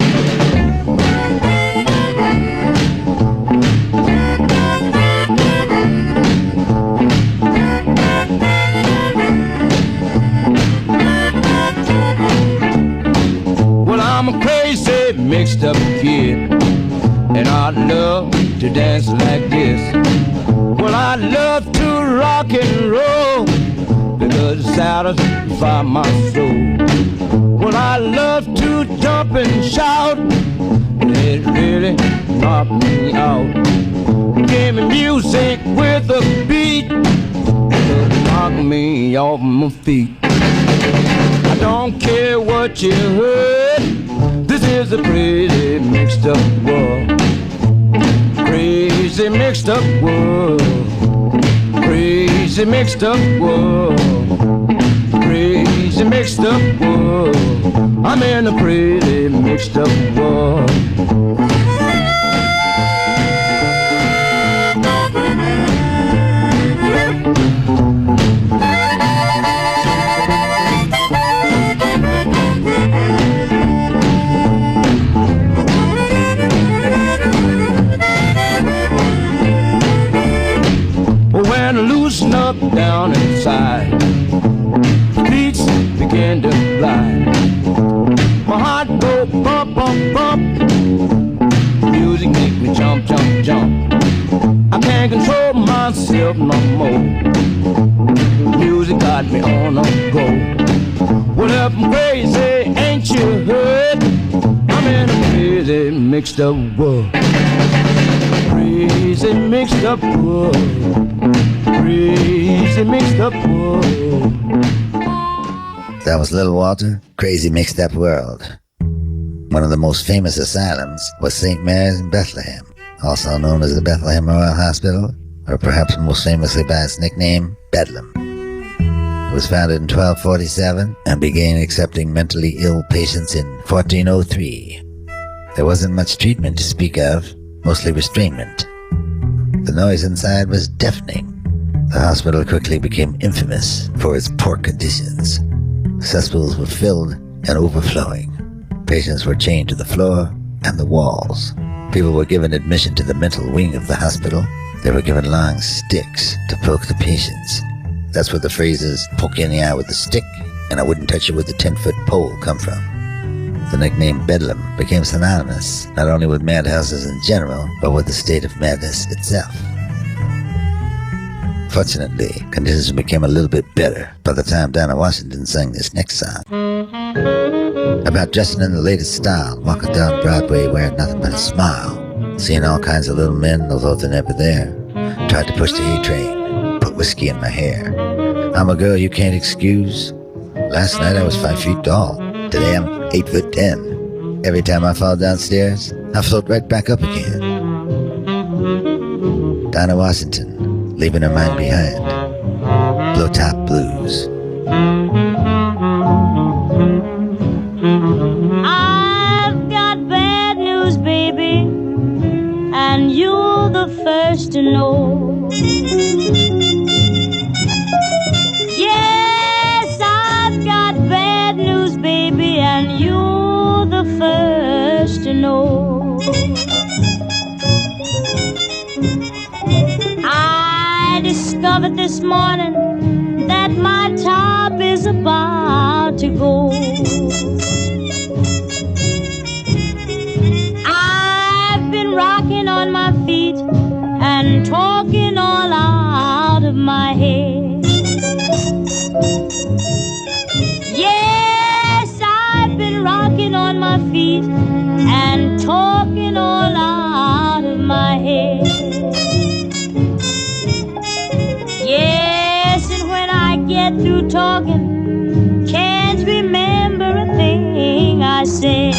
Well, I'm a crazy mixed-up kid, and I love to dance like this. Well, I love to rock and roll because it satisfies my soul. Well, I love to jump and shout, and it really knocked me out. Give me music with a beat, it'll knock me off my feet. I don't care what you heard, this is a crazy mixed up world. Crazy mixed up world. Crazy mixed up world. Crazy mixed up world. I'm in a crazy mixed up world. Loosen up down inside, beats begin to fly. My heart go bump, bump, bump. Music make me jump, jump, jump. I can't control myself no more. Music got me on a go. Well, if I'm crazy, ain't you heard? I'm in a crazy mixed up world. Crazy mixed up world. Crazy mixed up world. That was Little Walter, Crazy Mixed Up World. One of the most famous asylums was St. Mary's in Bethlehem, also known as the Bethlehem Royal Hospital, or perhaps most famously by its nickname, Bedlam. It was founded in 1247 and began accepting mentally ill patients in 1403. There wasn't much treatment to speak of, mostly restrainment. The noise inside was deafening. The hospital quickly became infamous for its poor conditions. Cesspools were filled and overflowing. Patients were chained to the floor and the walls. People were given admission to the mental wing of the hospital. They were given long sticks to poke the patients. That's where the phrases, poke you in the eye with a stick, and I wouldn't touch you with a 10-foot pole come from. The nickname Bedlam became synonymous not only with madhouses in general, but with the state of madness itself. Fortunately, conditions became a little bit better by the time Dinah Washington sang this next song. About dressing in the latest style, walking down Broadway wearing nothing but a smile, seeing all kinds of little men, although they're never there, tried to push the A-train, put whiskey in my hair. I'm a girl you can't excuse. Last night I was 5 feet tall. Today I'm 8'10". Every time I fall downstairs, I float right back up again. Dinah Washington, leaving her mind behind. Blow Top Blues. I've got bad news, baby, and you're the first to know. Yes, I've got bad news, baby, and you're the first to know. I discovered this morning that my top is about to go. I've been rocking on my feet and talking all out of my head. Yes, I've been rocking on my feet and talking all out of my head. Yes, and when I get through talking, can't remember a thing I said.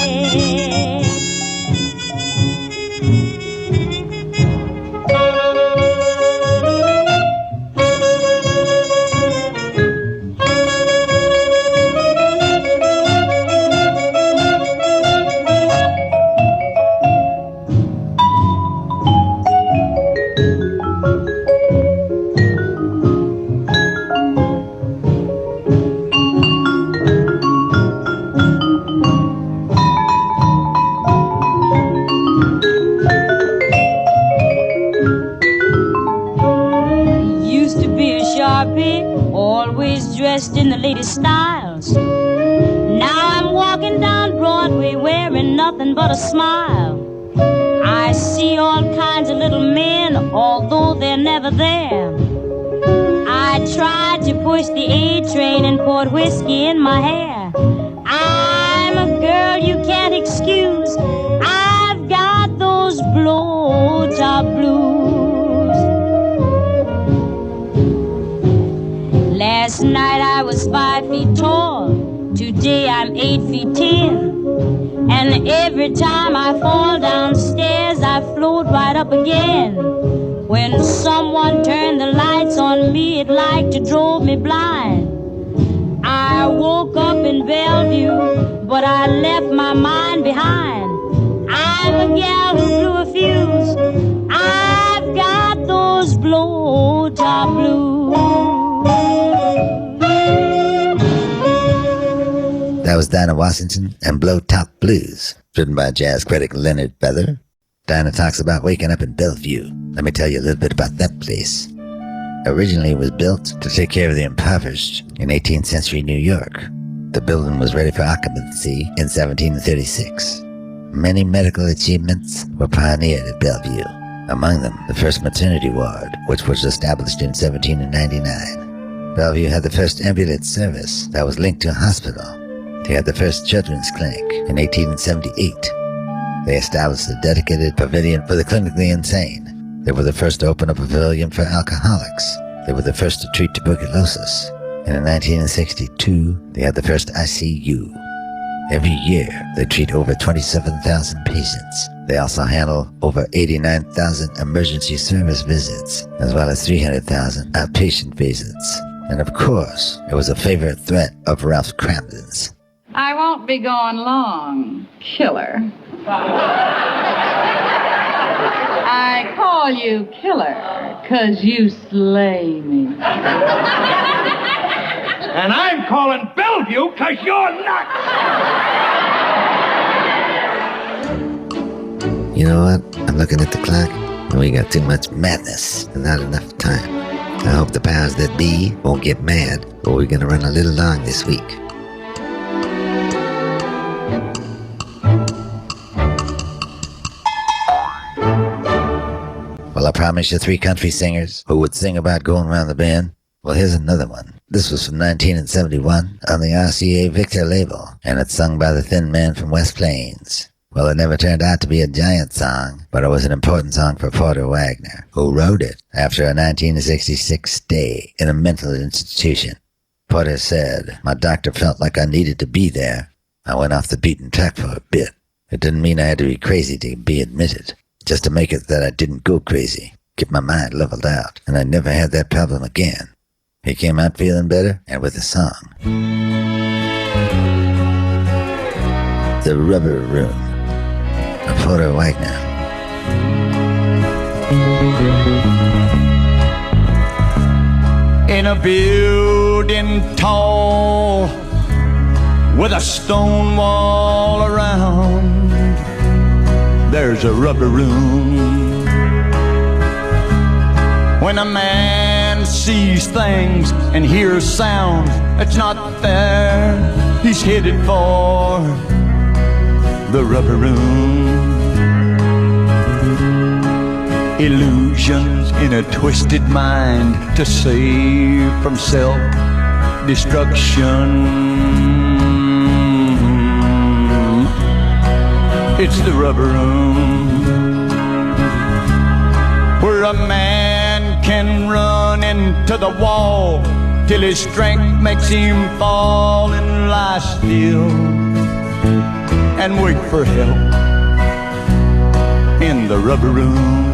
Always dressed in the latest styles. Now I'm walking down Broadway wearing nothing but a smile. I see all kinds of little men, although they're never there. I tried to push the A-train and poured whiskey in my hair. I'm a girl you can't excuse. I've got those blow-top blues. Last night I was 5 feet tall. Today I'm 8 feet 10. And every time I fall downstairs, I float right up again. When someone turned the lights on me, it like to drove me blind. I woke up in Bellevue, but I left my mind behind. I'm a gal who blew a fuse. I've got those blow-top blues. That was Dinah Washington and Blow Top Blues, written by jazz critic Leonard Feather. Dinah talks about waking up in Bellevue. Let me tell you a little bit about that place. Originally, it was built to take care of the impoverished in 18th century New York. The building was ready for occupancy in 1736. Many medical achievements were pioneered at Bellevue. Among them, the first maternity ward, which was established in 1799. Bellevue had the first ambulance service that was linked to a hospital. They had the first children's clinic in 1878. They established a dedicated pavilion for the clinically insane. They were the first to open a pavilion for alcoholics. They were the first to treat tuberculosis. And in 1962, they had the first ICU. Every year, they treat over 27,000 patients. They also handle over 89,000 emergency service visits, as well as 300,000 outpatient visits. And of course, it was a favorite threat of Ralph Cramden's. I won't be gone long, killer. I call you killer, 'cause you slay me. And I'm calling Bellevue 'cause you're nuts! You know what? I'm looking at the clock, and we got too much madness and not enough time. I hope the powers that be won't get mad, but we're gonna run a little long this week. Well, I promised you 3 country singers who would sing about going around the bend. Well, here's another one. This was from 1971 on the RCA Victor label, and it's sung by the Thin Man from West Plains. Well, it never turned out to be a giant song, but it was an important song for Porter Wagner, who wrote it after a 1966 stay in a mental institution. Porter said, "My doctor felt like I needed to be there. I went off the beaten track for a bit. It didn't mean I had to be crazy to be admitted, just to make it that I didn't go crazy, get my mind leveled out, and I never had that problem again." He came out feeling better, and with a song. The Rubber Room of Porter Wagner. In a building tall with a stone wall around, there's a rubber room. When a man sees things and hears sounds that's not there, he's headed for the rubber room. Illusions in a twisted mind to save from self-destruction. It's the rubber room where a man can run into the wall till his strength makes him fall and lie still and wait for help in the rubber room.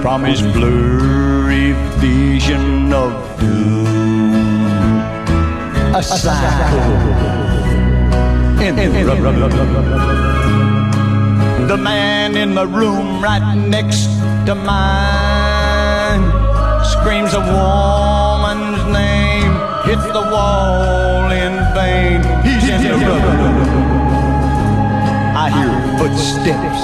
From his blurry vision of doom, a cycle in the rubber room. The man in the room right next to mine screams a woman's name, hits the wall in vain. He's in the rubber room. I hear footsteps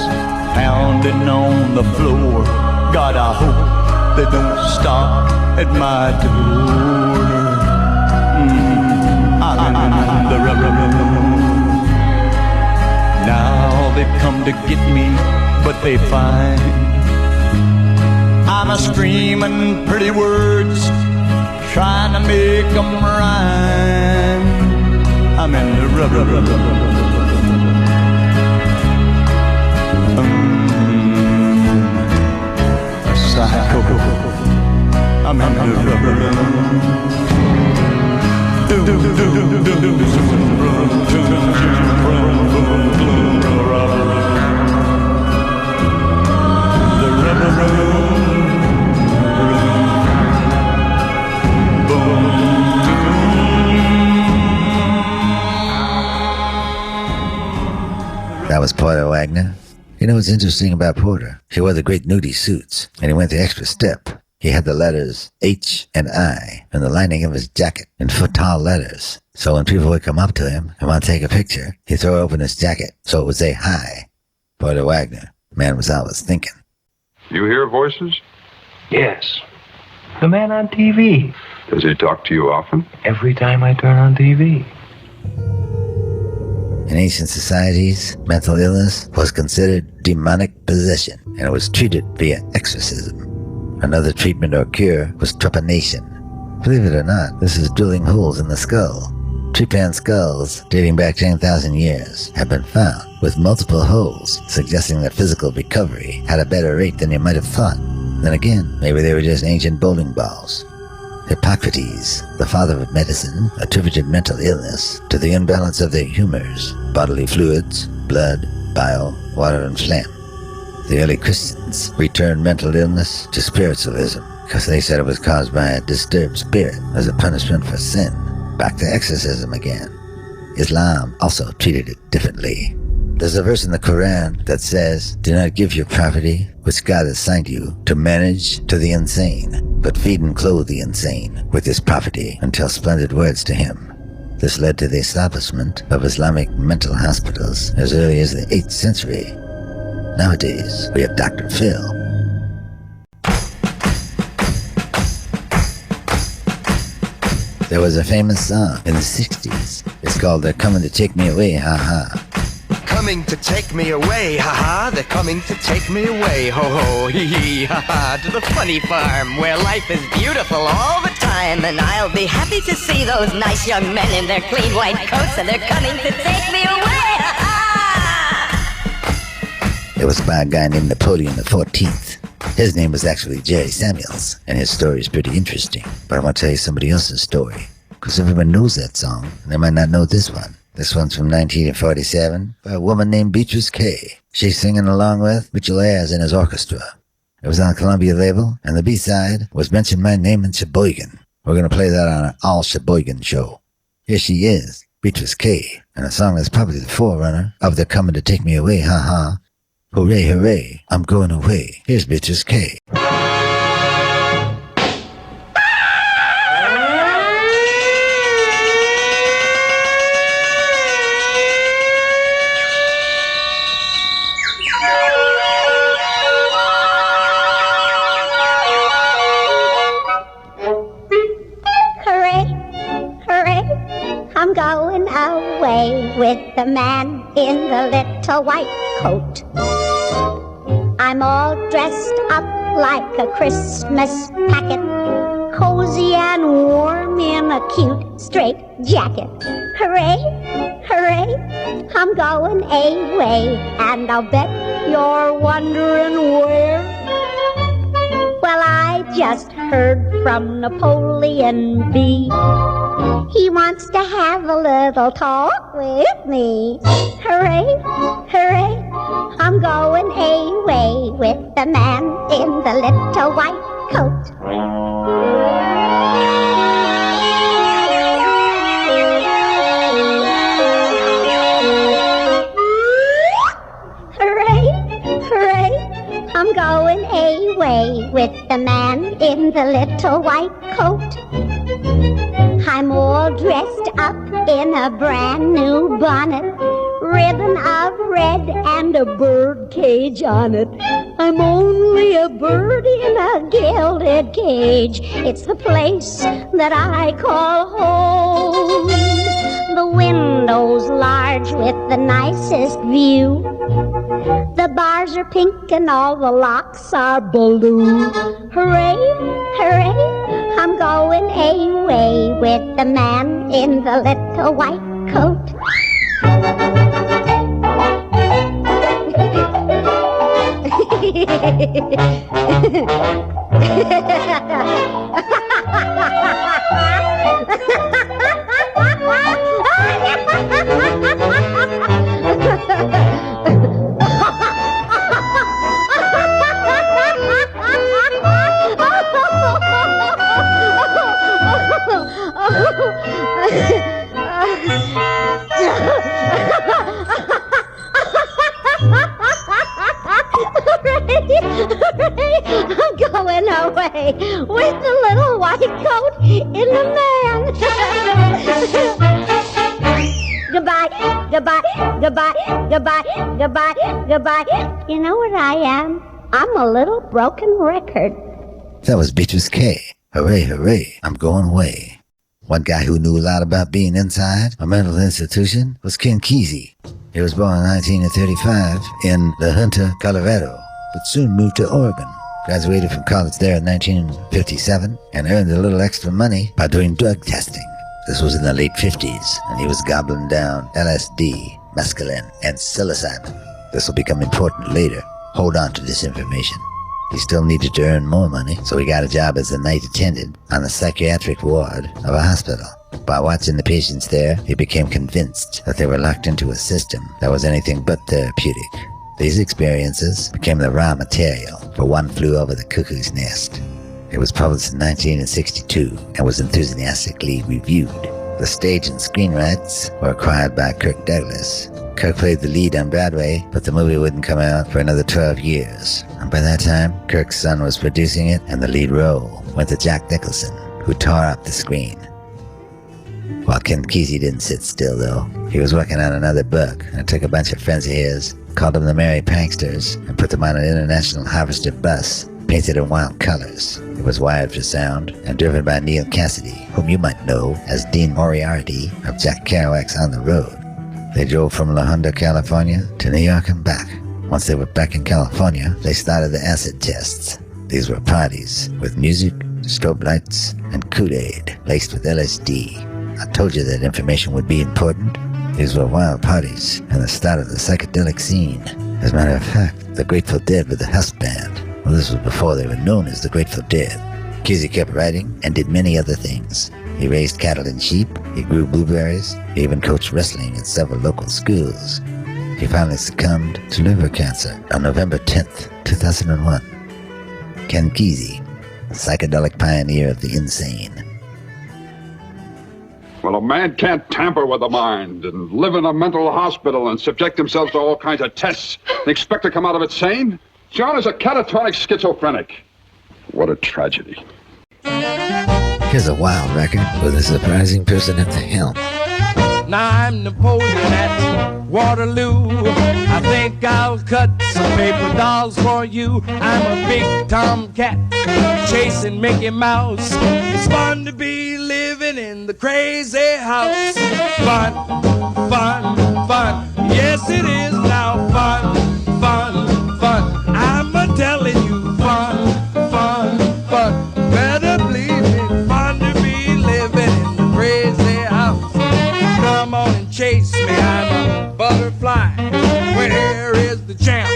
pounding on the floor. God, I hope they don't stop at my door. I'm in the rubber room. Now they've come to get me, but they find I'm a screaming pretty words, trying to make them rhyme. I'm in the rubber room. A psycho. I'm in the rubber room. That was Porter Wagner. You know what's interesting about Porter? He wore the great nudie suits, and he went the extra step. He had the letters H and I in the lining of his jacket in foot-tall letters. So when people would come up to him and want to take a picture, he'd throw open his jacket so it would say hi. Porter Wagner. Man was always thinking. You hear voices? Yes. The man on TV. Does he talk to you often? Every time I turn on TV. In ancient societies, mental illness was considered demonic possession, and it was treated via exorcism. Another treatment or cure was trepanation. Believe it or not, this is drilling holes in the skull. Trepan skulls, dating back 10,000 years, have been found with multiple holes, suggesting that physical recovery had a better rate than you might have thought. Then again, maybe they were just ancient bowling balls. Hippocrates, the father of medicine, attributed mental illness to the imbalance of their humors, bodily fluids, blood, bile, water, and phlegm. The early Christians returned mental illness to spiritualism because they said it was caused by a disturbed spirit as a punishment for sin. Back to exorcism again. Islam also treated it differently. There's a verse in the Quran that says, "Do not give your property, which God assigned you, to manage to the insane, but feed and clothe the insane with his property and tell splendid words to him." This led to the establishment of Islamic mental hospitals as early as the 8th century. Nowadays, we have Dr. Phil. There was a famous song in the 60s. It's called They're Coming to Take Me Away, Ha Ha. Coming to take me away, ha-ha, they're coming to take me away, ho-ho, hee-hee, ha-ha, to the funny farm where life is beautiful all the time, and I'll be happy to see those nice young men in their clean white coats, and they're coming to take me away, ha-ha! It was by a guy named Napoleon the 14th. His name was actually Jerry Samuels, and his story is pretty interesting, but I want to tell you somebody else's story, because everyone knows that song, and they might not know this one. This one's from 1947 by a woman named Beatrice Kay. She's singing along with Mitchell Ayers and his orchestra. It was on a Columbia label, and the B-side was Mention My Name in Sheboygan. We're going to play that on an all Sheboygan show. Here she is, Beatrice Kay, and a song that's probably the forerunner of They're Coming to Take Me Away, Ha Ha. Hooray, hooray, I'm going away. Here's Beatrice Kay. I'm going away with the man in the little white coat. I'm all dressed up like a Christmas packet, cozy and warm in a cute straight jacket. Hooray, hooray, I'm going away, and I'll bet you're wondering where. Well, I just heard from Napoleon B. He wants to have a little talk with me. Hooray, hooray, I'm going away with the man in the little white coat. Hooray, hooray, I'm going away with the man in the little white coat. I'm all dressed up in a brand new bonnet, ribbon of red and a bird cage on it. I'm only a bird in a gilded cage. It's the place that I call home. The window's large with the nicest view. The bars are pink and all the locks are blue. Hooray, hooray, I'm going away with the man in the little white coat. I'm going away with the little white coat in the man. Goodbye, goodbye, goodbye, goodbye, goodbye, goodbye. You know what I am? I'm a little broken record. That was Beatrice Kay. Hooray, hooray, I'm going away. One guy who knew a lot about being inside a mental institution was Ken Kesey. He was born in 1935 in La Junta, Colorado, but soon moved to Oregon. Graduated from college there in 1957 and earned a little extra money by doing drug testing. This was in the late 50s, and he was gobbling down LSD, mescaline, and psilocybin. This will become important later. Hold on to this information. He still needed to earn more money, so he got a job as a night attendant on the psychiatric ward of a hospital. By watching the patients there, he became convinced that they were locked into a system that was anything but therapeutic. These experiences became the raw material for One Flew Over the Cuckoo's Nest. It was published in 1962 and was enthusiastically reviewed. The stage and screen rights were acquired by Kirk Douglas. Kirk played the lead on Broadway, but the movie wouldn't come out for another 12 years. And by that time, Kirk's son was producing it, and the lead role went to Jack Nicholson, who tore up the screen. While Ken Kesey didn't sit still, though. He was working on another book, and took a bunch of friends of his, called them the Merry Pranksters, and put them on an International Harvester bus, painted in wild colors. It was wired for sound, and driven by Neil Cassidy, whom you might know as Dean Moriarty of Jack Kerouac's On the Road. They drove from La Honda, California to New York and back. Once they were back in California, they started the acid tests. These were parties with music, strobe lights, and Kool-Aid laced with LSD. I told you that information would be important. These were wild parties and the start of the psychedelic scene. As a matter of fact, the Grateful Dead were the house band. Well, this was before they were known as the Grateful Dead. Kesey kept writing and did many other things. He raised cattle and sheep, he grew blueberries, he even coached wrestling at several local schools. He finally succumbed to liver cancer on November 10th, 2001. Ken Kesey, psychedelic pioneer of the insane. Well, a man can't tamper with the mind and live in a mental hospital and subject himself to all kinds of tests and expect to come out of it sane. John is a catatonic schizophrenic. What a tragedy. Here's a wild record with a surprising person at the helm. Now I'm Napoleon at Waterloo. I think I'll cut some paper dolls for you. I'm a big tomcat chasing Mickey Mouse. It's fun to be living in the crazy house. Fun, fun, fun. Yes, it is now. Fun, fun, fun. I'm a-telling you, fun, fun, fun. Better believe me, fun to be living in the crazy house. Come on and chase me, I'm a butterfly. Where is the champ?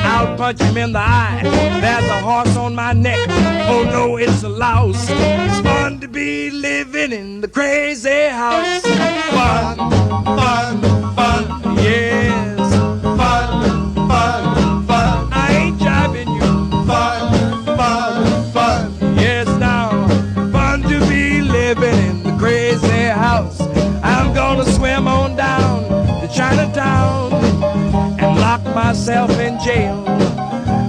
I'll punch him in the eye. There's a horse on my neck. Oh no, it's a louse. It's fun to be living in the crazy house. Fun, fun, fun, yes. Fun, fun, fun. I ain't jiving you. Fun, fun, fun. Yes, now, fun to be living in the crazy house. I'm gonna swim on down to Chinatown and lock myself in jail.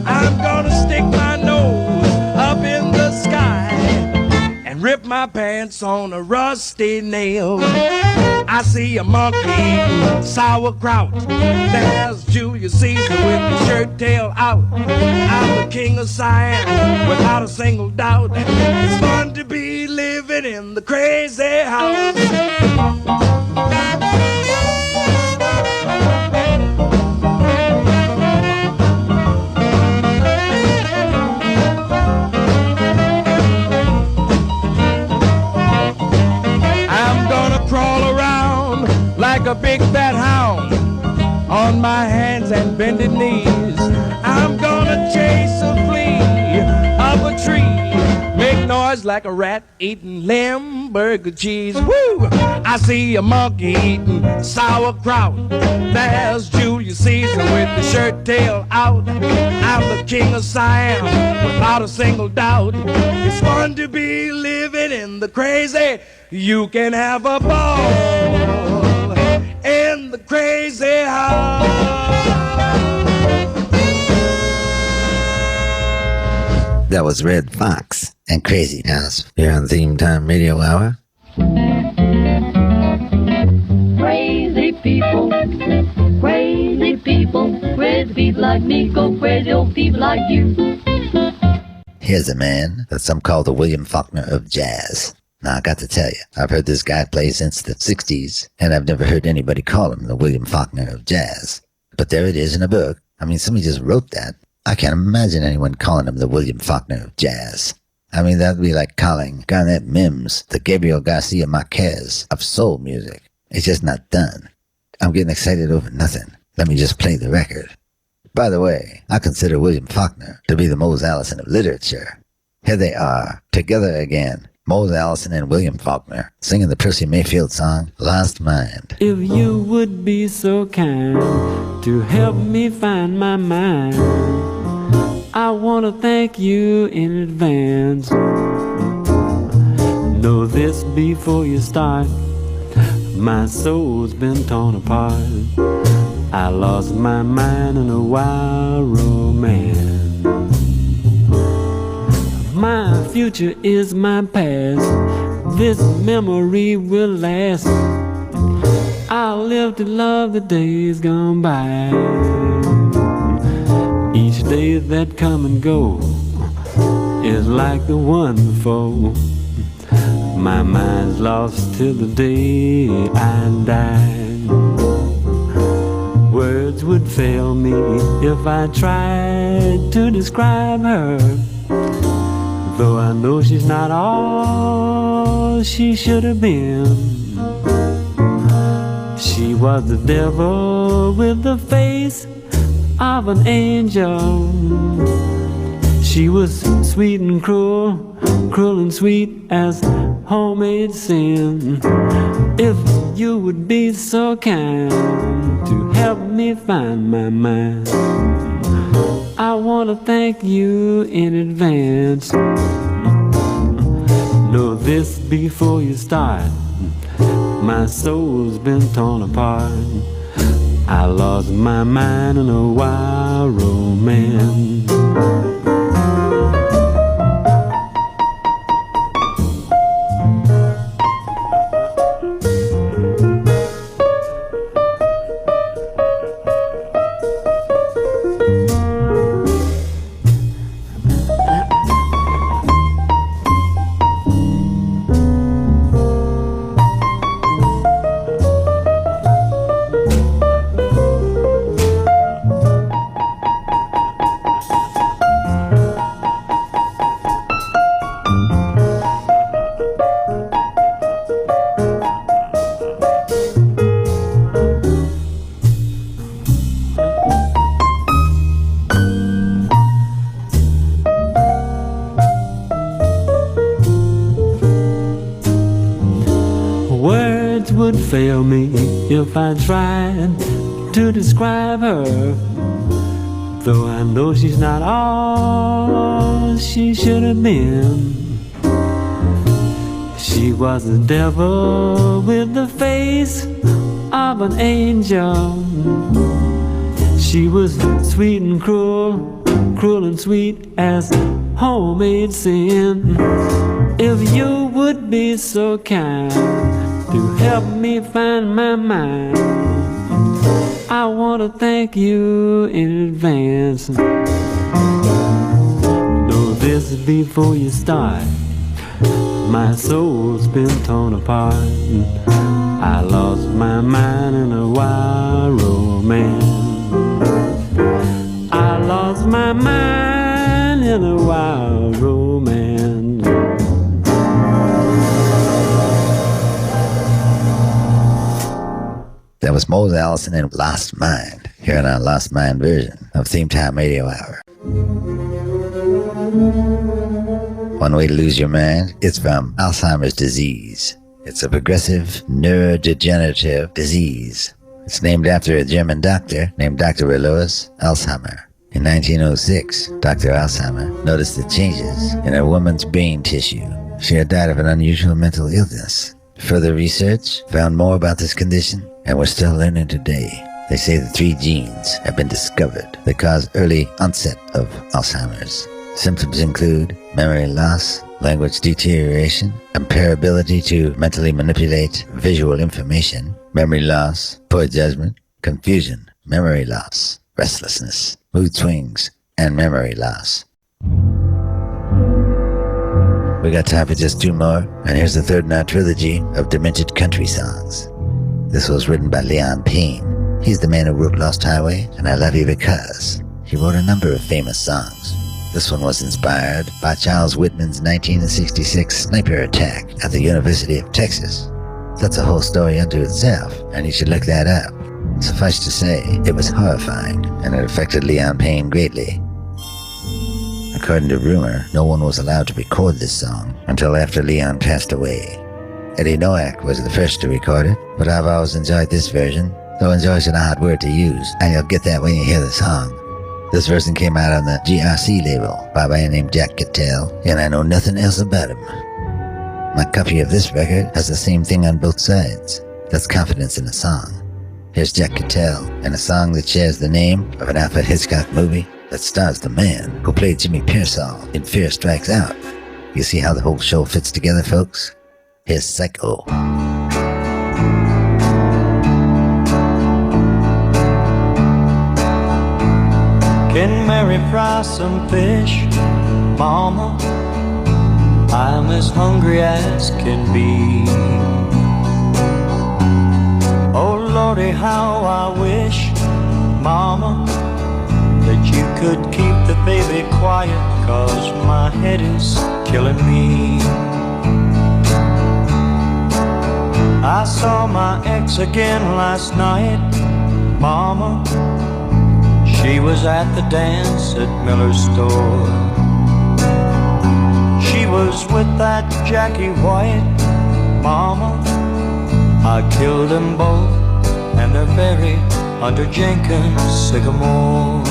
I'm gonna stick my nose up in the sky and rip my pants on a rusty nail. I see a monkey eating sauerkraut. There's Julius Caesar with his shirt tail out. I'm the king of Siam without a single doubt. It's fun to be living in the crazy house. Like a big fat hound on my hands and bended knees. I'm gonna chase a flea up a tree, make noise like a rat eating Limburger cheese. Woo! I see a monkey eating sauerkraut. There's Julius Caesar with the shirt tail out. I'm the king of Siam without a single doubt. It's fun to be living in the crazy. You can have a ball in the crazy house. That was Red Fox and Crazy House here on Theme Time Radio Hour. Crazy people, crazy people like me go crazy old people like you. Here's a man that some call the William Faulkner of jazz. Now, I got to tell you, I've heard this guy play since the 60s, and I've never heard anybody call him the William Faulkner of jazz. But there it is in a book. I mean, somebody just wrote that. I can't imagine anyone calling him the William Faulkner of jazz. I mean, that'd be like calling Garnett Mims the Gabriel Garcia Marquez of soul music. It's just not done. I'm getting excited over nothing. Let me just play the record. By the way, I consider William Faulkner to be the Mose Allison of literature. Here they are, together again. Mose Allison and William Faulkner singing the Percy Mayfield song, Lost Mind. If you would be so kind to help me find my mind, I want to thank you in advance. Know this before you start, my soul's been torn apart. I lost my mind in a wild romance. My future is my past, this memory will last. I'll live to love the days gone by. Each day that come and go is like the one before. My mind's lost till the day I die. Words would fail me if I tried to describe her, though I know she's not all she should have been. She was the devil with the face of an angel. She was sweet and cruel, cruel and sweet as homemade sin. If you would be so kind to help me find my mind, I want to thank you in advance. Know this before you start, my soul's been torn apart. I lost my mind in a wild romance. Would fail me if I tried to describe her, though I know she's not all she should have been. She was the devil with the face of an angel. She was sweet and cruel, cruel and sweet as homemade sin. If you would be so kind to help me find my mind, I want to thank you in advance. Know this before you start, my soul's been torn apart. I lost my mind in a wild romance. I lost my mind in a wild romance. That was Mose Allison and Lost Mind, here in our Lost Mind version of Theme Time Radio Hour. One Way to Lose Your Mind, it's from Alzheimer's disease. It's a progressive neurodegenerative disease. It's named after a German doctor named Dr. Alois Alzheimer. In 1906, Dr. Alzheimer noticed the changes in a woman's brain tissue. She had died of an unusual mental illness. Further research found more about this condition, and we're still learning today. They say the 3 genes have been discovered that cause early onset of Alzheimer's. Symptoms include memory loss, language deterioration, impairability to mentally manipulate visual information, memory loss, poor judgment, confusion, memory loss, restlessness, mood swings, and memory loss. We got time for just 2 more, and here's the third in our trilogy of demented country songs. This was written by Leon Payne. He's the man who wrote Lost Highway and I Love You Because. He wrote a number of famous songs. This one was inspired by Charles Whitman's 1966 sniper attack at the University of Texas. That's a whole story unto itself, and you should look that up. Suffice to say, it was horrifying, and it affected Leon Payne greatly. According to rumor, no one was allowed to record this song until after Leon passed away. Eddie Newark was the first to record it, but I've always enjoyed this version, though enjoy's an odd word to use, and you'll get that when you hear the song. This version came out on the GRC label by a man named Jack Cattell, and I know nothing else about him. My copy of this record has the same thing on both sides. That's confidence in a song. Here's Jack Cattell and a song that shares the name of an Alfred Hitchcock movie that stars the man who played Jimmy Pearsall in Fear Strikes Out. You see how the whole show fits together, folks? Here's Psycho. Can Mary fry some fish, Mama? I'm as hungry as can be. Oh Lordy, how I wish, Mama, that you could keep the baby quiet, 'cause my head is killing me. I saw my ex again last night, Mama. She was at the dance at Miller's store. She was with that Jackie White, Mama. I killed them both, and they're buried under Jenkins' sycamore.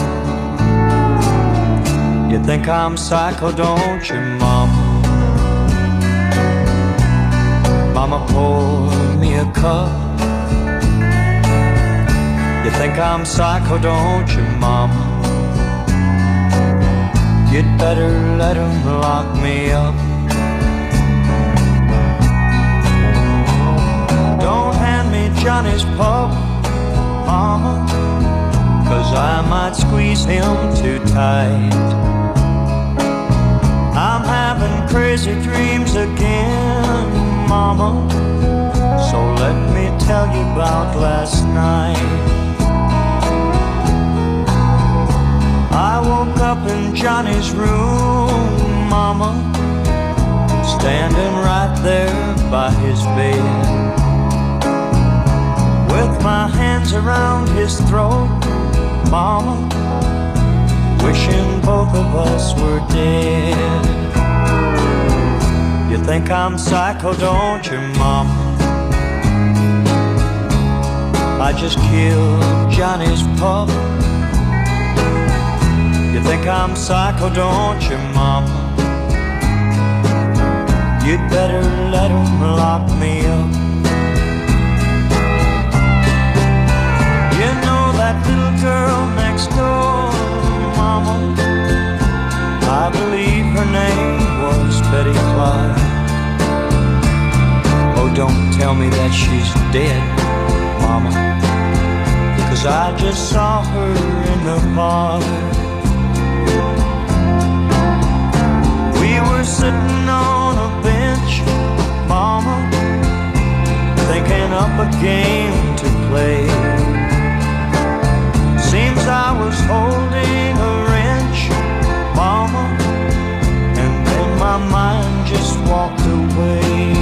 You think I'm psycho, don't you, Mama? Mama, pour me a cup. You think I'm psycho, don't you, Mama? You'd better let him lock me up. Don't hand me Johnny's pup, Mama, 'cause I might squeeze him too tight. I'm having crazy dreams again, Mama, so let me tell you about last night. I woke up in Johnny's room, Mama, standing right there by his bed, with my hands around his throat, Mama, wishing both of us were dead. You think I'm psycho, don't you, Mama? I just killed Johnny's pup. You think I'm psycho, don't you, Mama? You'd better let him lock me up. You know that little girl next door, Mama, I believe her name was Betty Clark. Oh, don't tell me that she's dead, Mama, 'cause I just saw her in the park. We were sitting on a bench, Mama, thinking up a game to play. Seems I was holding a wrench, Mama, and then my mind just walked away.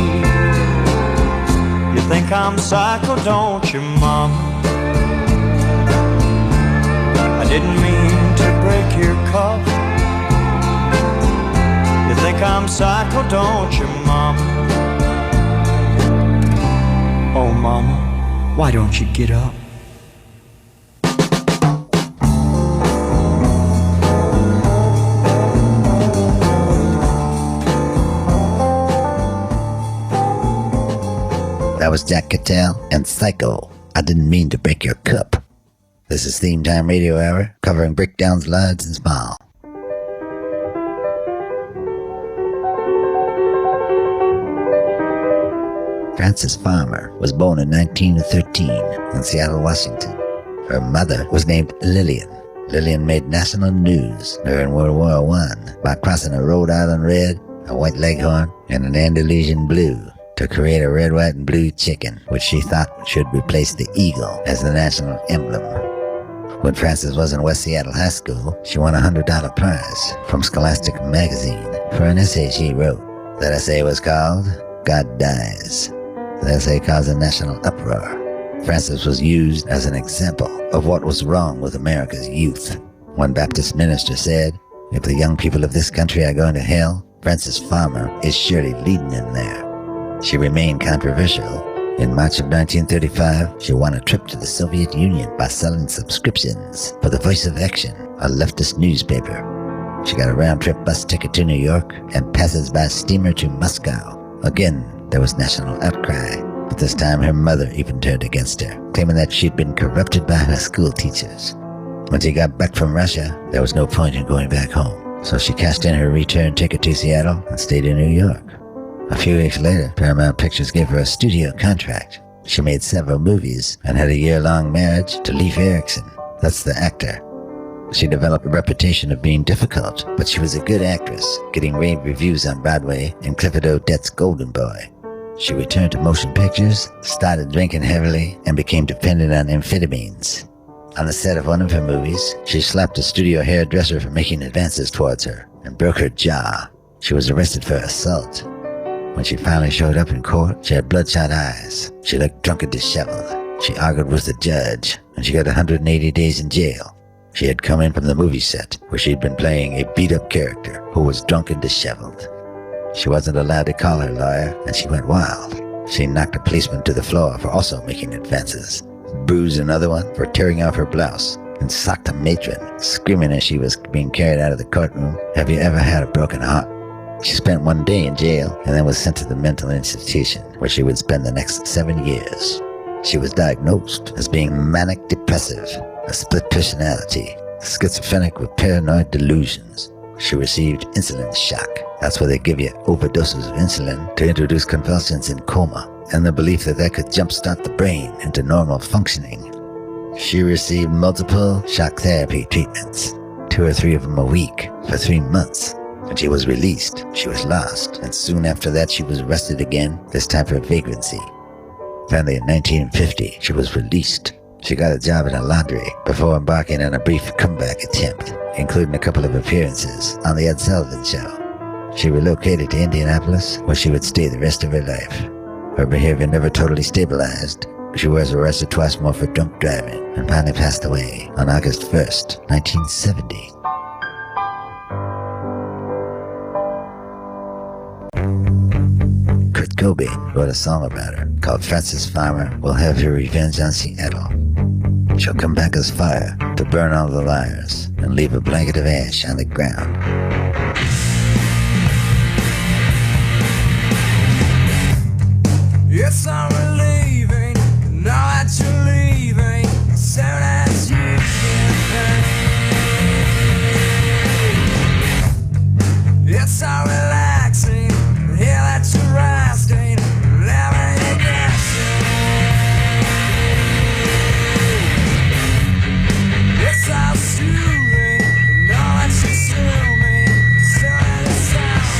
You think I'm psycho, don't you, Mama? I didn't mean to break your cup. You think I'm psycho, don't you, Mama? Oh, Mama, why don't you get up? That was Jack Cattell and Psycho. I didn't mean to break your cup. This is Theme Time Radio Hour, covering breakdowns, large and small. Frances Farmer was born in 1913 in Seattle, Washington. Her mother was named Lillian. Lillian made national news during World War I by crossing a Rhode Island red, a white leghorn, and an Andalusian blue to create a red, white, and blue chicken, which she thought should replace the eagle as the national emblem. When Frances was in West Seattle High School, she won a $100 prize from Scholastic magazine for an essay she wrote. That essay was called God Dies. The essay caused a national uproar. Frances was used as an example of what was wrong with America's youth. One Baptist minister said, "If the young people of this country are going to hell, Frances Farmer is surely leading them there." She remained controversial. In March of 1935, she won a trip to the Soviet Union by selling subscriptions for the Voice of Action, a leftist newspaper. She got a round-trip bus ticket to New York and passes by steamer to Moscow. Again, there was national outcry, but this time her mother even turned against her, claiming that she'd been corrupted by her school teachers. When she got back from Russia, there was no point in going back home, so she cashed in her return ticket to Seattle and stayed in New York. A few weeks later, Paramount Pictures gave her a studio contract. She made several movies and had a year-long marriage to Leif Erikson. That's the actor. She developed a reputation of being difficult, but she was a good actress, getting rave reviews on Broadway and Clifford Odets' Golden Boy. She returned to motion pictures, started drinking heavily, and became dependent on amphetamines. On the set of one of her movies, she slapped a studio hairdresser for making advances towards her and broke her jaw. She was arrested for assault. When she finally showed up in court, she had bloodshot eyes. She looked drunk and disheveled. She argued with the judge, and she got 180 days in jail. She had come in from the movie set, where she'd been playing a beat-up character who was drunk and disheveled. She wasn't allowed to call her lawyer, and she went wild. She knocked a policeman to the floor for also making advances, bruised another one for tearing off her blouse, and socked a matron, screaming as she was being carried out of the courtroom, "Have you ever had a broken heart?" She spent 1 day in jail and then was sent to the mental institution, where she would spend the next 7 years. She was diagnosed as being manic depressive, a split personality, schizophrenic with paranoid delusions. She received insulin shock. That's where they give you overdoses of insulin to introduce convulsions and coma, and the belief that that could jumpstart the brain into normal functioning. She received multiple shock therapy treatments, 2 or 3 of them a week, for 3 months. When she was released, she was lost, and soon after that she was arrested again, this time for vagrancy. Finally, in 1950, she was released. She got a job in a laundry before embarking on a brief comeback attempt, including a couple of appearances on The Ed Sullivan Show. She relocated to Indianapolis, where she would stay the rest of her life. Her behavior never totally stabilized. She was arrested twice more for drunk driving and finally passed away on August 1st, 1970. Kurt Cobain wrote a song about her called Frances Farmer Will Have Her Revenge on Seattle. She'll come back as fire to burn all the liars and leave a blanket of ash on the ground. It's not relieving, know that you're leaving, soon as you get paid. It's not relaxing, hear that you're resting, never you guessing. It's all soothing, know that you sue me, soon as it sounds.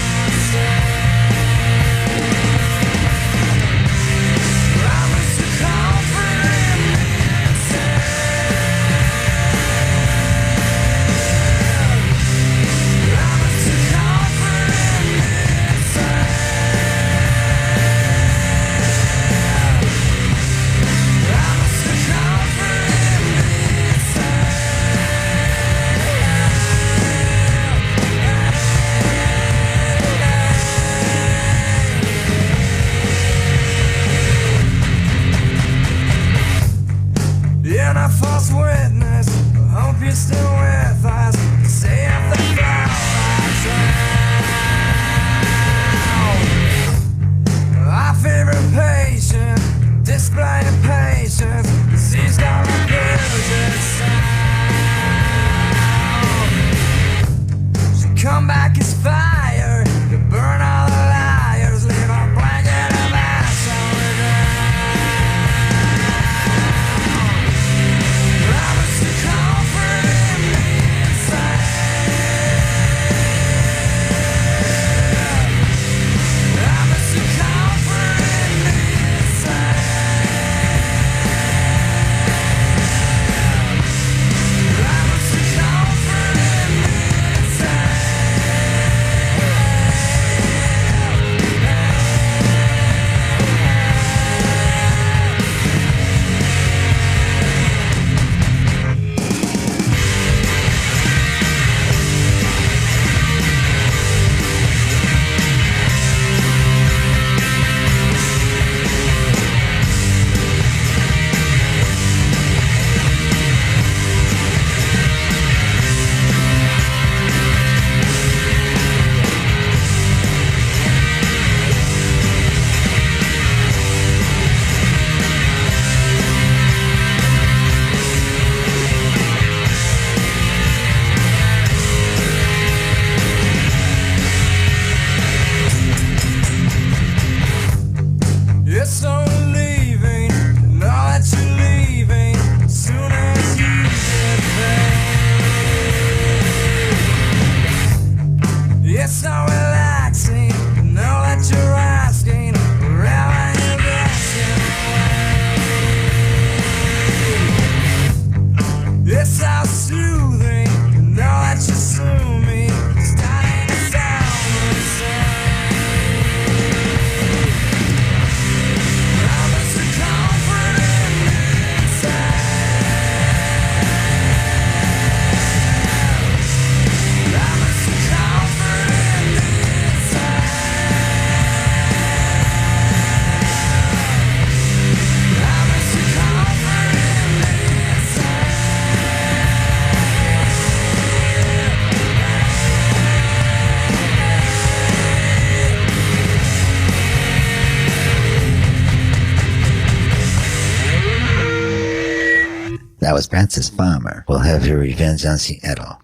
That was Frances Farmer. Will have her revenge on Seattle.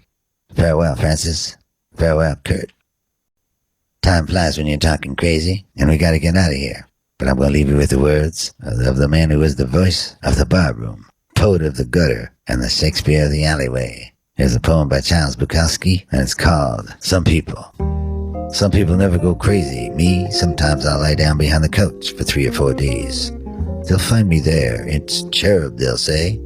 Farewell, Frances. Farewell, Kurt. Time flies when you're talking crazy, and we gotta get out of here. But I'm gonna leave you with the words of the man who was the voice of the barroom, poet of the gutter, and the Shakespeare of the alleyway. Here's a poem by Charles Bukowski, and it's called Some People. Some people never go crazy. Me, sometimes I'll lie down behind the couch for 3 or 4 days. They'll find me there. It's cherub, they'll say,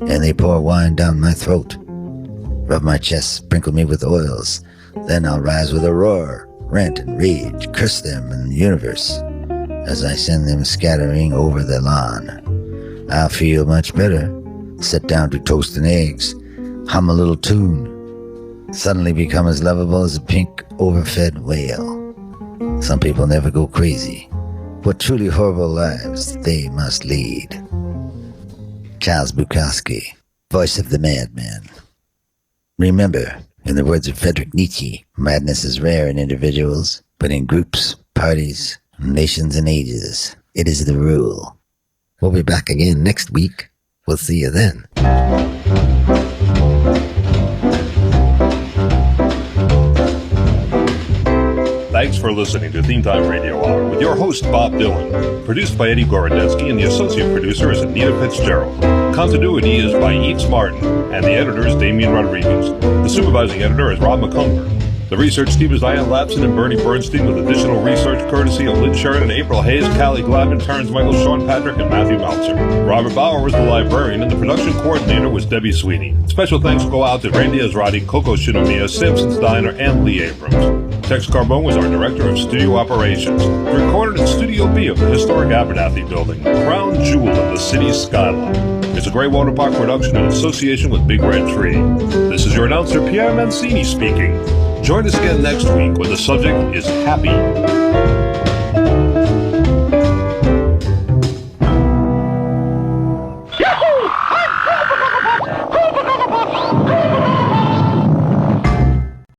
and they pour wine down my throat. Rub my chest, sprinkle me with oils. Then I'll rise with a roar, rant and rage, curse them and the universe. As I send them scattering over the lawn, I'll feel much better. Sit down to toast and eggs, hum a little tune, suddenly become as lovable as a pink, overfed whale. Some people never go crazy. What truly horrible lives they must lead. Charles Bukowski, voice of the madman. Remember, in the words of Friedrich Nietzsche, madness is rare in individuals, but in groups, parties, nations, and ages, it is the rule. We'll be back again next week. We'll see you then. Thanks for listening to Theme Time Radio Hour with your host, Bob Dylan. Produced by Eddie Gorodetsky, and the associate producer is Anita Fitzgerald. Continuity is by Eats Martin, and the editor is Damian Rodriguez. The supervising editor is Rob McCumber. The research team is Diane Lapson and Bernie Bernstein, with additional research courtesy of Lynn Sheridan, April Hayes, Callie Glavin, Terrence Michael, Sean Patrick, and Matthew Meltzer. Robert Bauer was the librarian, and the production coordinator was Debbie Sweeney. Special thanks go out to Randy Azrati, Coco Shinomiya, Samson's Diner, and Lee Abrams. Tex Carbone was our director of studio operations. Recorded in Studio B of the historic Abernathy building, crown jewel of the city's skyline. It's a Grey Water Park production in association with Big Red Tree. This is your announcer, Pierre Mancini, speaking. Join us again next week when the subject is happy.